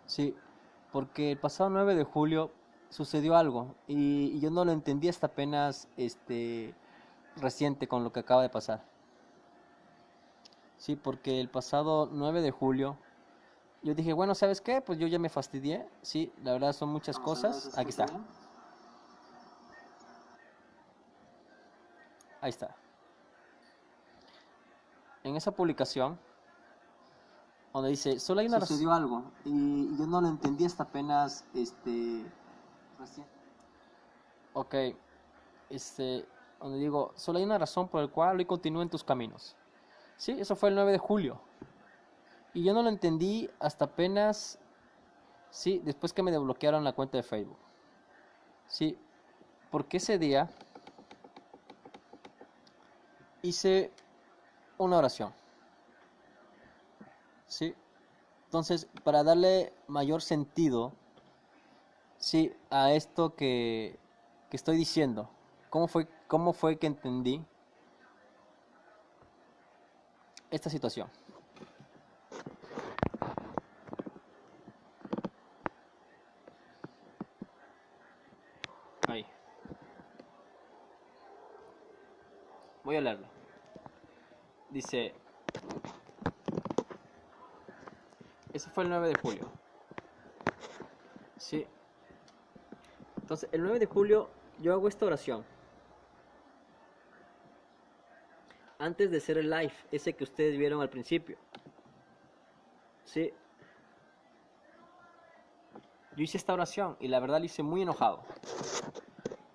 S1: Sí, porque el pasado 9 de julio sucedió algo y yo no lo entendí hasta apenas reciente con lo que acaba de pasar. Sí, porque el pasado 9 de julio yo dije, bueno, ¿sabes qué? Pues yo ya me fastidié. Sí, la verdad son muchas cosas. Aquí está. Ahí está. En esa publicación donde dice, solo hay una razón. Sucedió algo y yo no lo entendí hasta apenas recién. ok, donde digo, solo hay una razón por la cual hoy continúa en tus caminos. Sí, eso fue el 9 de julio. Y yo no lo entendí hasta apenas, sí, después que me desbloquearon la cuenta de Facebook. Sí, porque ese día hice una oración. Sí, entonces para darle mayor sentido, sí, a esto que estoy diciendo, cómo fue que entendí esta situación? Ahí, voy a leerlo. Dice, ese fue el 9 de julio. Sí. Entonces, el 9 de julio yo hago esta oración. Antes de hacer el live, ese que ustedes vieron al principio. Sí. Yo hice esta oración y la verdad lo hice muy enojado.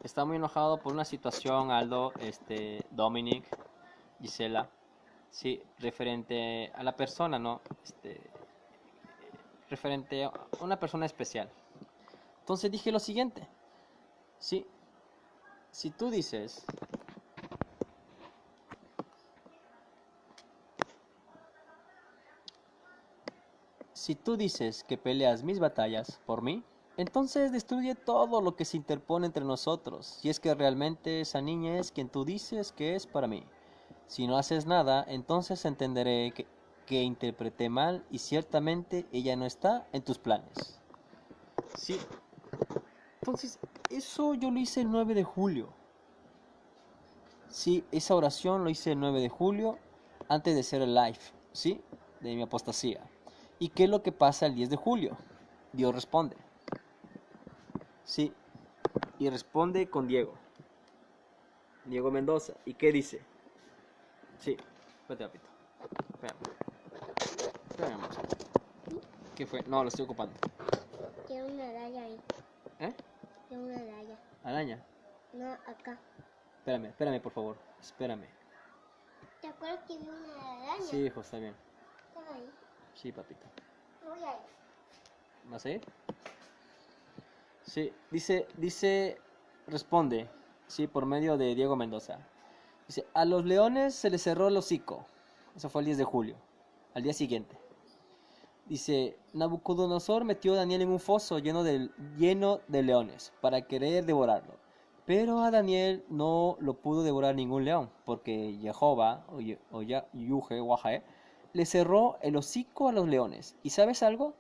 S1: Estaba muy enojado por una situación, Aldo, Dominic, Gisela. Sí, referente a la persona, ¿no? Referente a una persona especial. Entonces dije lo siguiente. Sí, si tú dices, que peleas mis batallas por mí, entonces destruye todo lo que se interpone entre nosotros, si es que realmente esa niña es quien tú dices que es para mí. Si no haces nada, entonces entenderé que interpreté mal y ciertamente ella no está en tus planes. Sí, entonces eso yo lo hice el 9 de julio. Sí, esa oración lo hice el 9 de julio antes de hacer el live, ¿sí? De mi apostasía. ¿Y qué es lo que pasa el 10 de julio? Dios responde. Sí, y responde con Diego Mendoza. ¿Y qué dice? Sí, espérate, papito. Espérame, amor. ¿Qué fue? No, lo estoy ocupando.
S3: Tiene una araña ahí.
S1: ¿Eh?
S3: Tiene una araña.
S1: ¿Araña?
S3: No, acá.
S1: Espérame, por favor. Espérame.
S3: ¿Te acuerdas que tiene una araña?
S1: Sí, hijo, está bien.
S3: Está ahí.
S1: Sí, papito.
S3: Voy a ir.
S1: ¿Vas a ir? Sí, responde, sí, por medio de Diego Mendoza. Dice, a los leones se les cerró el hocico. Eso fue el 10 de julio, al día siguiente. Dice, Nabucodonosor metió a Daniel en un foso lleno de leones para querer devorarlo. Pero a Daniel no lo pudo devorar ningún león, porque Jehová, Wahae, le cerró el hocico a los leones. ¿Y sabes algo?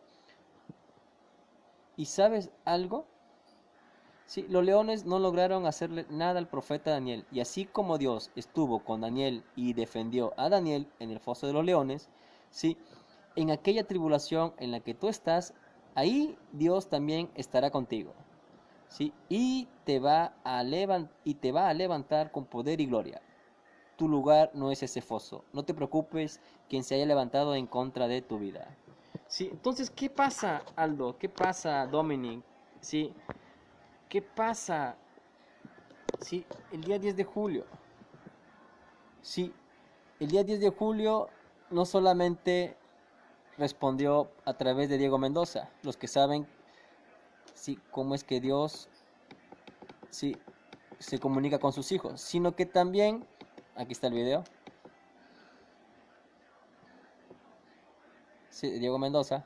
S1: Sí, los leones no lograron hacerle nada al profeta Daniel. Y así como Dios estuvo con Daniel y defendió a Daniel en el foso de los leones, sí, en aquella tribulación en la que tú estás, ahí Dios también estará contigo. ¿Sí? Y te va a levantar con poder y gloria. Tu lugar no es ese foso. No te preocupes quien se haya levantado en contra de tu vida. Sí, entonces, ¿qué pasa, Aldo? ¿Qué pasa, Dominic? Sí, ¿qué pasa? Sí, el día 10 de julio. Sí, el día 10 de julio no solamente respondió a través de Diego Mendoza, los que saben sí, cómo es que Dios sí, se comunica con sus hijos, sino que también, aquí está el video, sí, Diego Mendoza.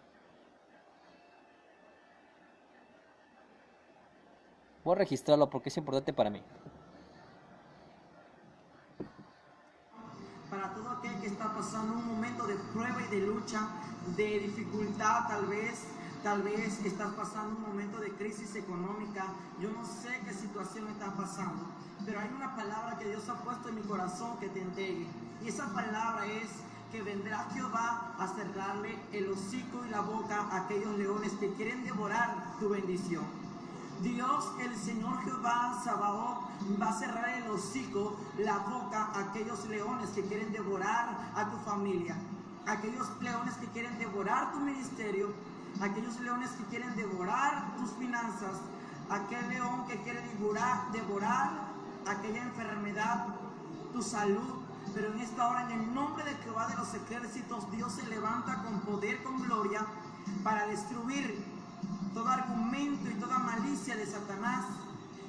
S1: Voy a registrarlo porque es importante para mí.
S4: Para todo aquel que está pasando un momento de prueba y de lucha, de dificultad tal vez estás pasando un momento de crisis económica, yo no sé qué situación estás pasando, pero hay una palabra que Dios ha puesto en mi corazón que te entregue, y esa palabra es que vendrá Jehová a cerrarle el hocico y la boca a aquellos leones que quieren devorar tu bendición. Dios, el Señor Jehová Sabaoth, va a cerrar el hocico, la boca a aquellos leones que quieren devorar a tu familia, aquellos leones que quieren devorar tu ministerio, aquellos leones que quieren devorar tus finanzas, aquel león que quiere devorar aquella enfermedad, tu salud. Pero en esta hora, en el nombre de Jehová de los ejércitos, Dios se levanta con poder, con gloria, para destruir todo argumento y toda malicia de Satanás,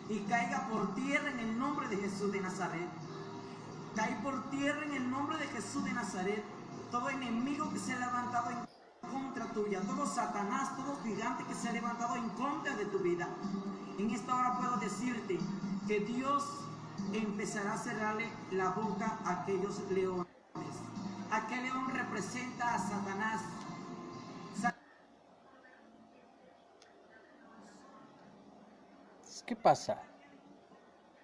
S4: y caiga por tierra en el nombre de Jesús de Nazaret. Cae por tierra en el nombre de Jesús de Nazaret todo enemigo que se ha levantado en contra tuya, todo Satanás, todo gigante que se ha levantado en contra de tu vida. En esta hora puedo decirte que Dios empezará a cerrarle la boca a aquellos leones. Aquel león representa a Satanás.
S1: ¿Qué pasa?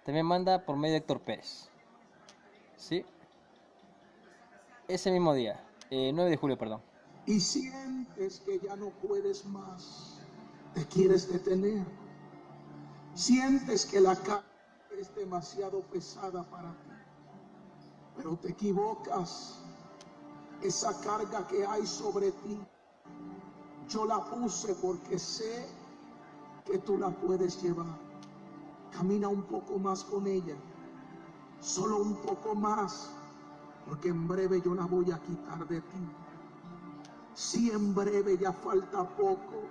S1: Te me manda por medio de Héctor Pérez. ¿Sí? Ese mismo día, 9 de julio, perdón.
S5: Y sientes que ya no puedes más, te quieres detener. Sientes que la carga es demasiado pesada para ti, pero te equivocas. Esa carga que hay sobre ti, yo la puse porque sé que tú la puedes llevar. Camina un poco más con ella, solo un poco más, porque en breve yo la voy a quitar de ti. Si en breve, ya falta poco.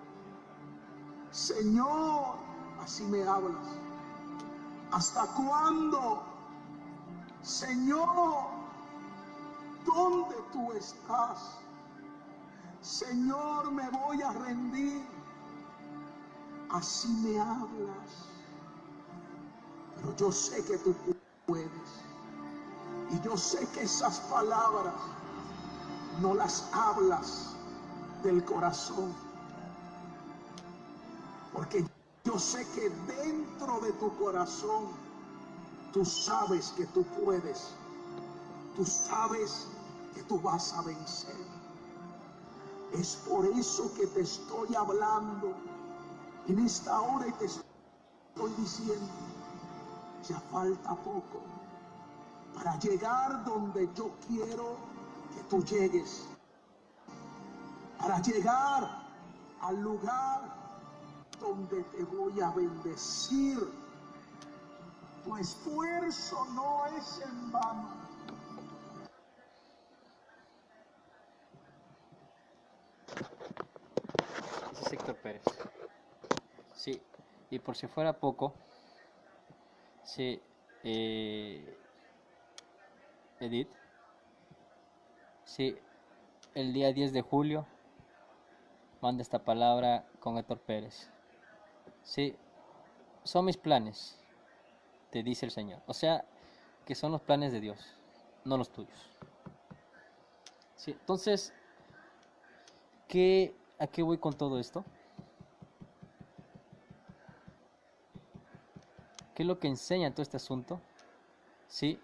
S5: Señor, así me hablas. ¿Hasta cuándo? Señor, ¿dónde tú estás? Señor, me voy a rendir. Así me hablas. Pero yo sé que tú puedes. Y yo sé que esas palabras no las hablas del corazón. Porque yo sé que dentro de tu corazón tú sabes que tú puedes. Tú sabes que tú vas a vencer. Es por eso que te estoy hablando en esta hora y te estoy diciendo, ya falta poco para llegar donde yo quiero que tú llegues, para llegar al lugar donde te voy a bendecir. Tu esfuerzo no es en vano.
S1: Ese es Héctor Pérez. Sí, y por si fuera poco, sí, Edith, sí, el día 10 de julio manda esta palabra con Héctor Pérez. Sí, son mis planes, te dice el Señor. O sea, que son los planes de Dios, no los tuyos. Sí, entonces, ¿a qué voy con todo esto? ¿Qué es lo que enseña todo este asunto? ¿Sí?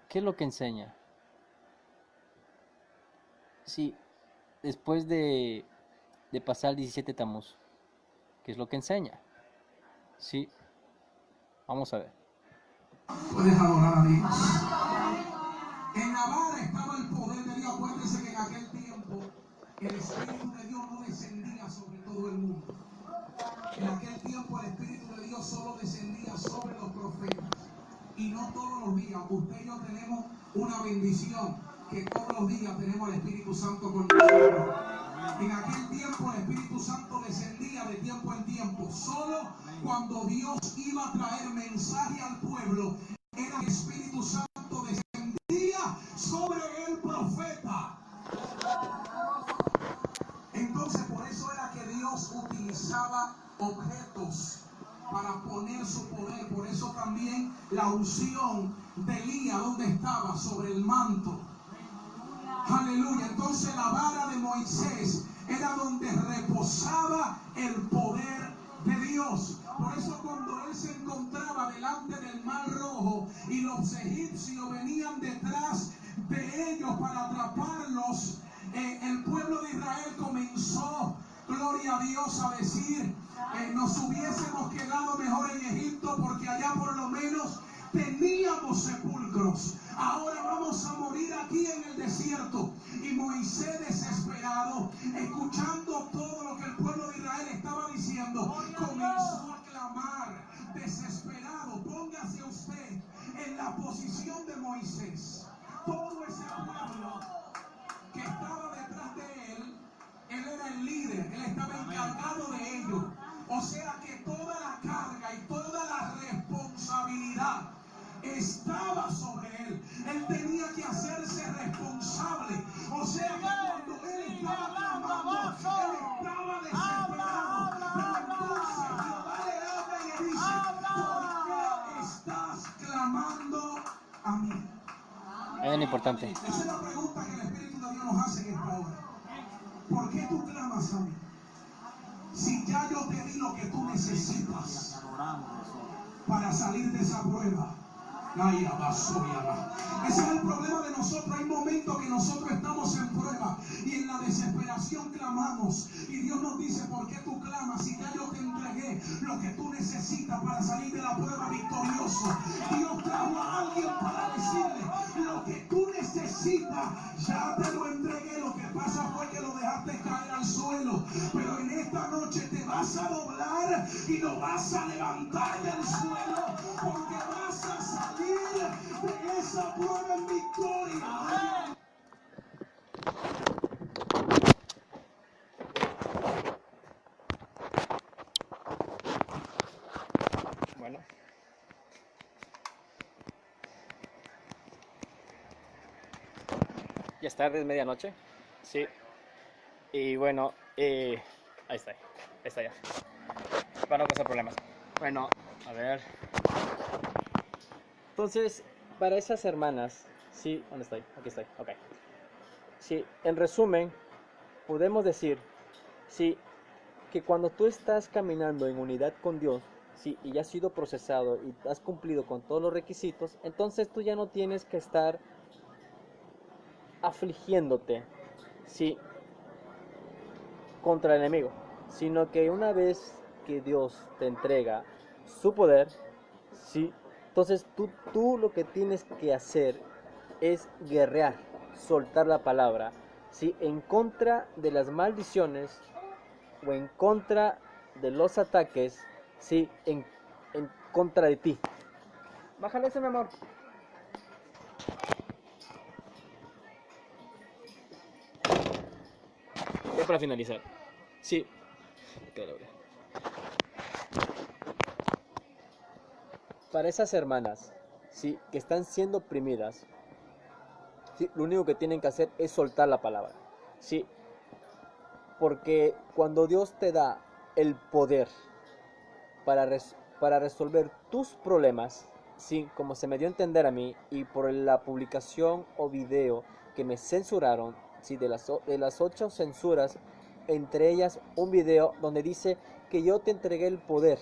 S1: ¿Qué es lo que enseña? Sí, después de pasar el 17 Tamuz, ¿qué es lo que enseña? Sí, vamos a ver.
S5: Puedes adorar a Dios. En la vara estaba el poder de Dios. Acuérdense que en aquel tiempo el Espíritu de Dios no descendía sobre todo el mundo. En aquel tiempo el Espíritu de Dios solo descendía sobre los profetas. Y no todos los días. Usted y yo tenemos una bendición, que todos los días tenemos al Espíritu Santo con nosotros. En aquel tiempo el Espíritu Santo descendía de tiempo en tiempo. Solo cuando Dios iba a traer mensaje al pueblo, era el Espíritu Santo descendía sobre el profeta. Entonces por eso era que Dios utilizaba objetos para poner su poder. Por eso también la unción de Elías, donde estaba, sobre el manto. Aleluya. Entonces la vara de Moisés era donde reposaba el poder de Dios. Por eso cuando él se encontraba delante del mar rojo y los egipcios venían detrás de ellos para atraparlos, el pueblo de Israel comenzó, gloria a Dios, a decir, nos hubiésemos quedado mejor en Egipto, porque allá por lo menos teníamos sepulcros. Ahora vamos a morir aquí en el desierto. Y Moisés, desesperado, escuchando todo lo que el pueblo de Israel estaba diciendo, comenzó póngase usted en la posición de Moisés. Todo ese pueblo que estaba detrás de él era el líder, él estaba encargado de ello. O sea que toda la carga y toda la responsabilidad estaba sobre él. Él tenía que hacerse responsable. O sea que cuando él estaba clamando, él estaba desesperado. Pero entonces Jehová le habla y le dice: ¿por qué estás clamando a mí?
S1: Es importante.
S5: Esa es la pregunta que el Espíritu de Dios nos hace en esta hora. ¿Por qué tú clamas a mí? Si ya yo te di lo que tú necesitas para salir de esa prueba. Ese es el problema de nosotros. Hay momentos que nosotros estamos en prueba y en la desesperación clamamos. Y Dios nos dice: ¿por qué tú clamas si ya yo te entregué lo que tú necesitas para salir de la prueba victorioso? Dios trajo a alguien para decirle: lo que tú necesitas ya te lo entregué. Lo que pasa fue que lo dejaste caer al suelo. Pero en esta noche te vas a doblar y lo vas a levantar del suelo, porque vas a salir de esa prueba en victoria.
S1: Bueno. Ya es tarde, es medianoche. Sí. Y bueno, ahí está ya. Para no causar problemas. Bueno, a ver. Entonces, para esas hermanas, sí, ¿dónde estoy? Aquí estoy, ok. Sí, en resumen, podemos decir, sí, que cuando tú estás caminando en unidad con Dios, sí, y ya has sido procesado y has cumplido con todos los requisitos, entonces tú ya no tienes que estar afligiéndote, sí, contra el enemigo, sino que una vez que Dios te entrega su poder, sí, entonces tú lo que tienes que hacer es guerrear, soltar la palabra, sí, en contra de las maldiciones o en contra de los ataques, sí, en contra de ti. Bájale eso, mi amor. Ya para finalizar, sí, para esas hermanas, sí, que están siendo oprimidas, sí, lo único que tienen que hacer es soltar la palabra, sí, porque cuando Dios te da el poder para resolver tus problemas, sí, como se me dio a entender a mí, y por la publicación o video que me censuraron, sí, de las 8 censuras, entre ellas un video donde dice que yo te entregué el poder,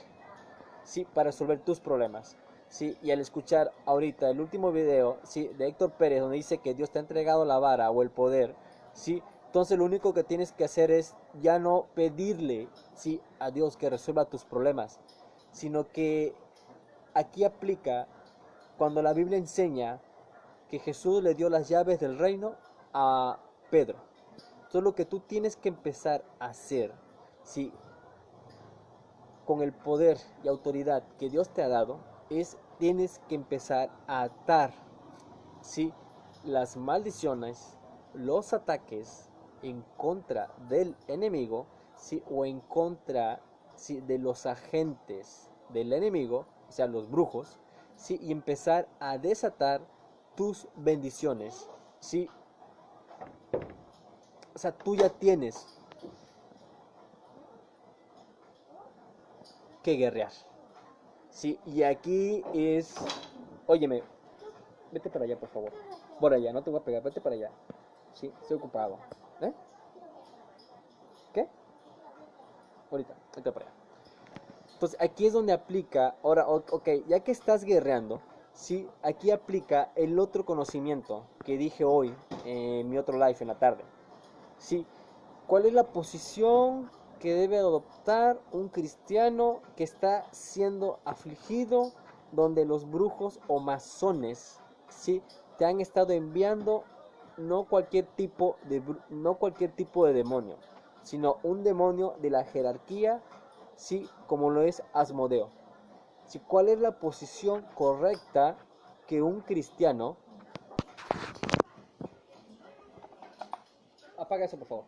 S1: sí, para resolver tus problemas. Sí, y al escuchar ahorita el último video, sí, de Héctor Pérez, donde dice que Dios te ha entregado la vara o el poder, sí, entonces lo único que tienes que hacer es ya no pedirle, sí, a Dios que resuelva tus problemas, sino que aquí aplica cuando la Biblia enseña que Jesús le dio las llaves del reino a Pedro. Entonces lo que tú tienes que empezar a hacer, sí, con el poder y autoridad que Dios te ha dado, es tienes que empezar a atar, ¿sí?, las maldiciones, los ataques en contra del enemigo, ¿sí?, o en contra, ¿sí?, de los agentes del enemigo, o sea, los brujos, ¿sí?, y empezar a desatar tus bendiciones, ¿sí? O sea, tú ya tienes que guerrear. Sí, y aquí es... Óyeme, vete para allá, por favor. Por allá, no te voy a pegar, vete para allá. Sí, estoy ocupado. ¿Eh? ¿Qué? Ahorita, vete para allá. Entonces, aquí es donde aplica... Ahora, ok, ya que estás guerreando, sí, aquí aplica el otro conocimiento que dije hoy en mi otro live en la tarde. Sí, ¿cuál es la posición que debe adoptar un cristiano que está siendo afligido, donde los brujos o masones, ¿sí?, te han estado enviando no cualquier tipo de demonio, sino un demonio de la jerarquía, ¿sí?, como lo es Asmodeo? ¿Sí? ¿Cuál es la posición correcta que un cristiano... Apaga eso, por favor.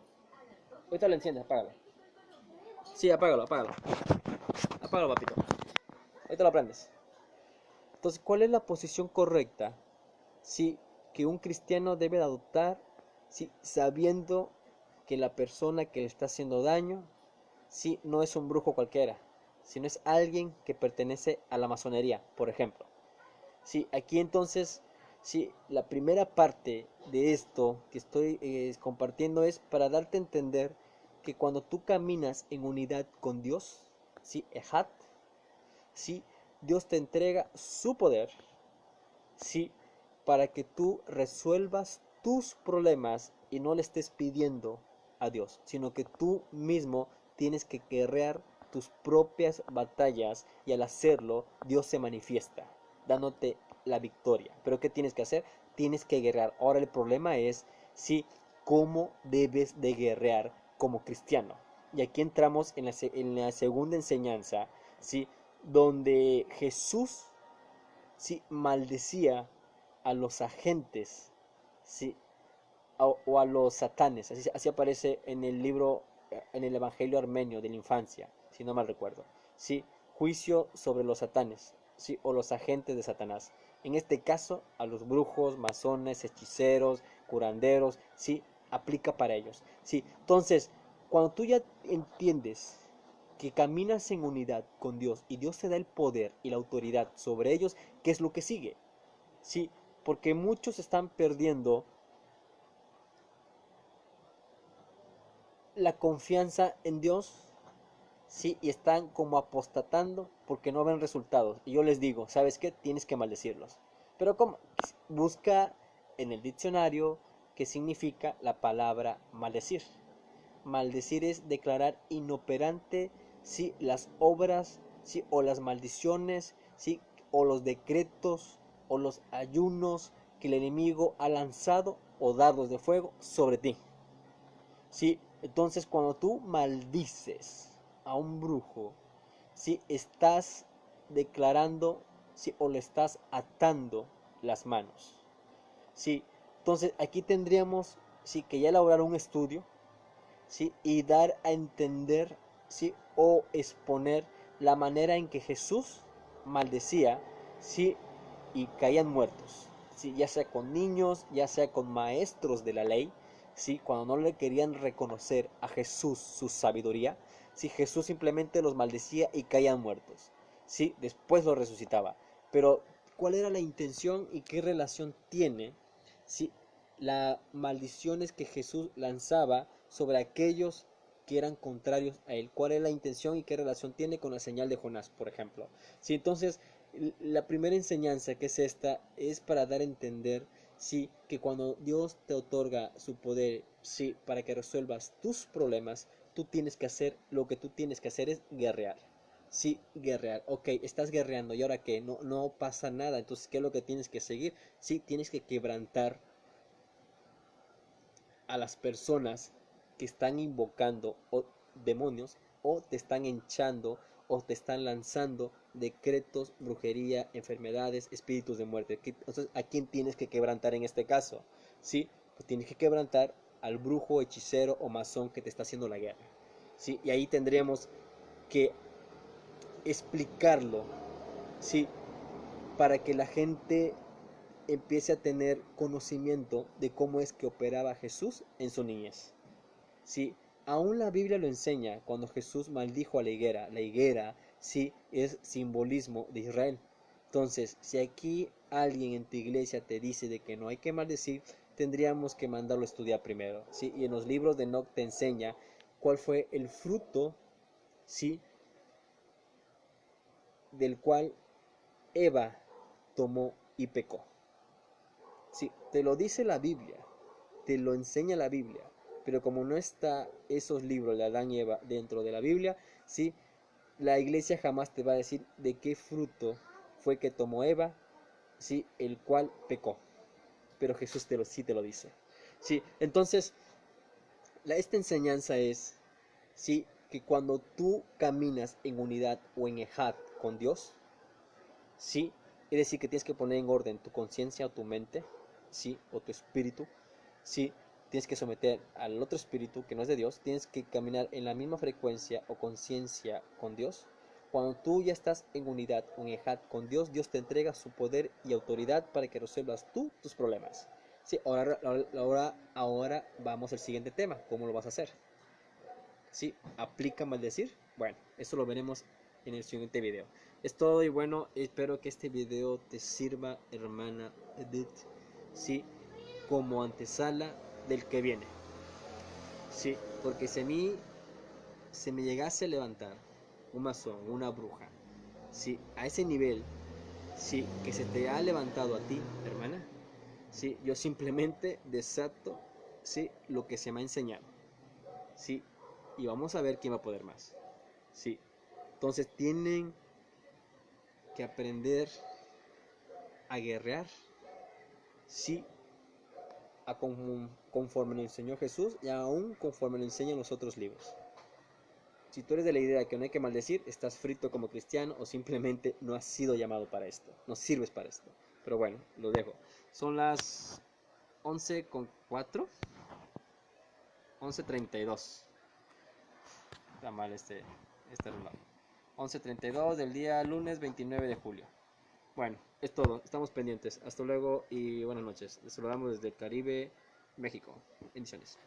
S1: Ahorita lo enciendes, apágalo. Sí, apágalo. Apágalo, papito. Ahorita lo prendes. Entonces, ¿cuál es la posición correcta? Sí, que un cristiano debe de adoptar, sí, sabiendo que la persona que le está haciendo daño, sí, no es un brujo cualquiera, sino es alguien que pertenece a la masonería, por ejemplo. Sí, aquí entonces, sí, la primera parte de esto que estoy compartiendo es para darte a entender que cuando tú caminas en unidad con Dios, sí, Ejat, sí, Dios te entrega su poder, sí, para que tú resuelvas tus problemas y no le estés pidiendo a Dios, sino que tú mismo tienes que guerrear tus propias batallas y al hacerlo Dios se manifiesta, dándote la victoria. Pero ¿qué tienes que hacer? Tienes que guerrear. Ahora el problema es si cómo debes de guerrear como cristiano. Y aquí entramos en la segunda enseñanza, ¿sí? Donde Jesús, ¿sí?, maldecía a los agentes, ¿sí?, o a los satanes. Así aparece en el libro, en el Evangelio armenio de la infancia, si no mal recuerdo. ¿Sí? Juicio sobre los satanes, ¿sí?, o los agentes de Satanás. En este caso, a los brujos, masones, hechiceros, curanderos, ¿sí?, aplica para ellos. ¿Sí? Entonces, cuando tú ya entiendes que caminas en unidad con Dios y Dios te da el poder y la autoridad sobre ellos, ¿qué es lo que sigue? Sí, porque muchos están perdiendo la confianza en Dios, sí, y están como apostatando porque no ven resultados. Y yo les digo, ¿sabes qué? Tienes que maldecirlos. Pero ¿cómo? Busca en el diccionario qué significa la palabra maldecir. Maldecir es declarar inoperante, sí, las obras, sí, o las maldiciones, sí, o los decretos o los ayunos que el enemigo ha lanzado o dardos de fuego sobre ti. Sí, entonces cuando tú maldices a un brujo, sí, estás declarando, sí, o le estás atando las manos. Sí, entonces aquí tendríamos, sí, que ya elaborar un estudio, ¿sí?, y dar a entender, ¿sí?, o exponer la manera en que Jesús maldecía, ¿sí?, y caían muertos, ¿sí?, ya sea con niños, ya sea con maestros de la ley, ¿sí?, cuando no le querían reconocer a Jesús su sabiduría, ¿sí?, Jesús simplemente los maldecía y caían muertos, ¿sí?, después los resucitaba. Pero ¿cuál era la intención y qué relación tiene, ¿sí?, las maldiciones que Jesús lanzaba sobre aquellos que eran contrarios a él? ¿Cuál es la intención y qué relación tiene con la señal de Jonás, por ejemplo? Sí, entonces, la primera enseñanza, que es esta, es para dar a entender, sí, que cuando Dios te otorga su poder, sí, para que resuelvas tus problemas, tú tienes que hacer, lo que tú tienes que hacer es guerrear. Sí, guerrear. Ok, estás guerreando, ¿y ahora qué? No pasa nada. Entonces, ¿qué es lo que tienes que seguir? Sí, tienes que quebrantar a las personas que están invocando demonios, o te están hinchando, o te están lanzando decretos, brujería, enfermedades, espíritus de muerte. Entonces, ¿a quién tienes que quebrantar en este caso? ¿Sí? Pues tienes que quebrantar al brujo, hechicero o masón que te está haciendo la guerra. ¿Sí? Y ahí tendríamos que explicarlo, ¿sí?, para que la gente empiece a tener conocimiento de cómo es que operaba Jesús en su niñez. Sí, aún la Biblia lo enseña cuando Jesús maldijo a la higuera, sí, es simbolismo de Israel. Entonces, si aquí alguien en tu iglesia te dice de que no hay que maldecir, tendríamos que mandarlo a estudiar primero, sí, y en los libros de Enoc te enseña cuál fue el fruto, sí, del cual Eva tomó y pecó. Sí, te lo dice la Biblia, te lo enseña la Biblia, pero como no está esos libros de Adán y Eva dentro de la Biblia, sí, la iglesia jamás te va a decir de qué fruto fue que tomó Eva, sí, el cual pecó. Pero Jesús sí te lo dice. Sí, entonces, esta enseñanza es, sí, que cuando tú caminas en unidad o en ejad con Dios, ¿sí? Es decir, que tienes que poner en orden tu conciencia o tu mente, ¿sí? O tu espíritu, ¿sí? Tienes que someter al otro espíritu que no es de Dios, tienes que caminar en la misma frecuencia o conciencia con Dios. Cuando tú ya estás en unidad, en ejad con Dios, Dios te entrega su poder y autoridad para que resuelvas tú tus problemas. Sí, ahora vamos al siguiente tema, ¿cómo lo vas a hacer? ¿Sí? ¿Aplica maldecir? Bueno, eso lo veremos en el siguiente video. Es todo y bueno, espero que este video te sirva, hermana Edith, ¿sí? Como antesala del que viene. Sí, porque si a mí se me llegase a levantar un masón, una bruja, sí, a ese nivel, sí, que se te ha levantado a ti, hermana, sí, yo simplemente desato, sí, lo que se me ha enseñado, sí, y vamos a ver quién va a poder más, sí. Entonces tienen que aprender a guerrear, sí, conforme nos enseñó Jesús y aún conforme nos enseñan los otros libros. Si tú eres de la idea de que no hay que maldecir, estás frito como cristiano o simplemente no has sido llamado para esto, no sirves para esto. Pero bueno, lo dejo. Son las 11:04, 11:32. Está mal este reloj. 11:32 del día lunes 29 de julio. Bueno, es todo. Estamos pendientes. Hasta luego y buenas noches. Les saludamos desde el Caribe, México. Bendiciones.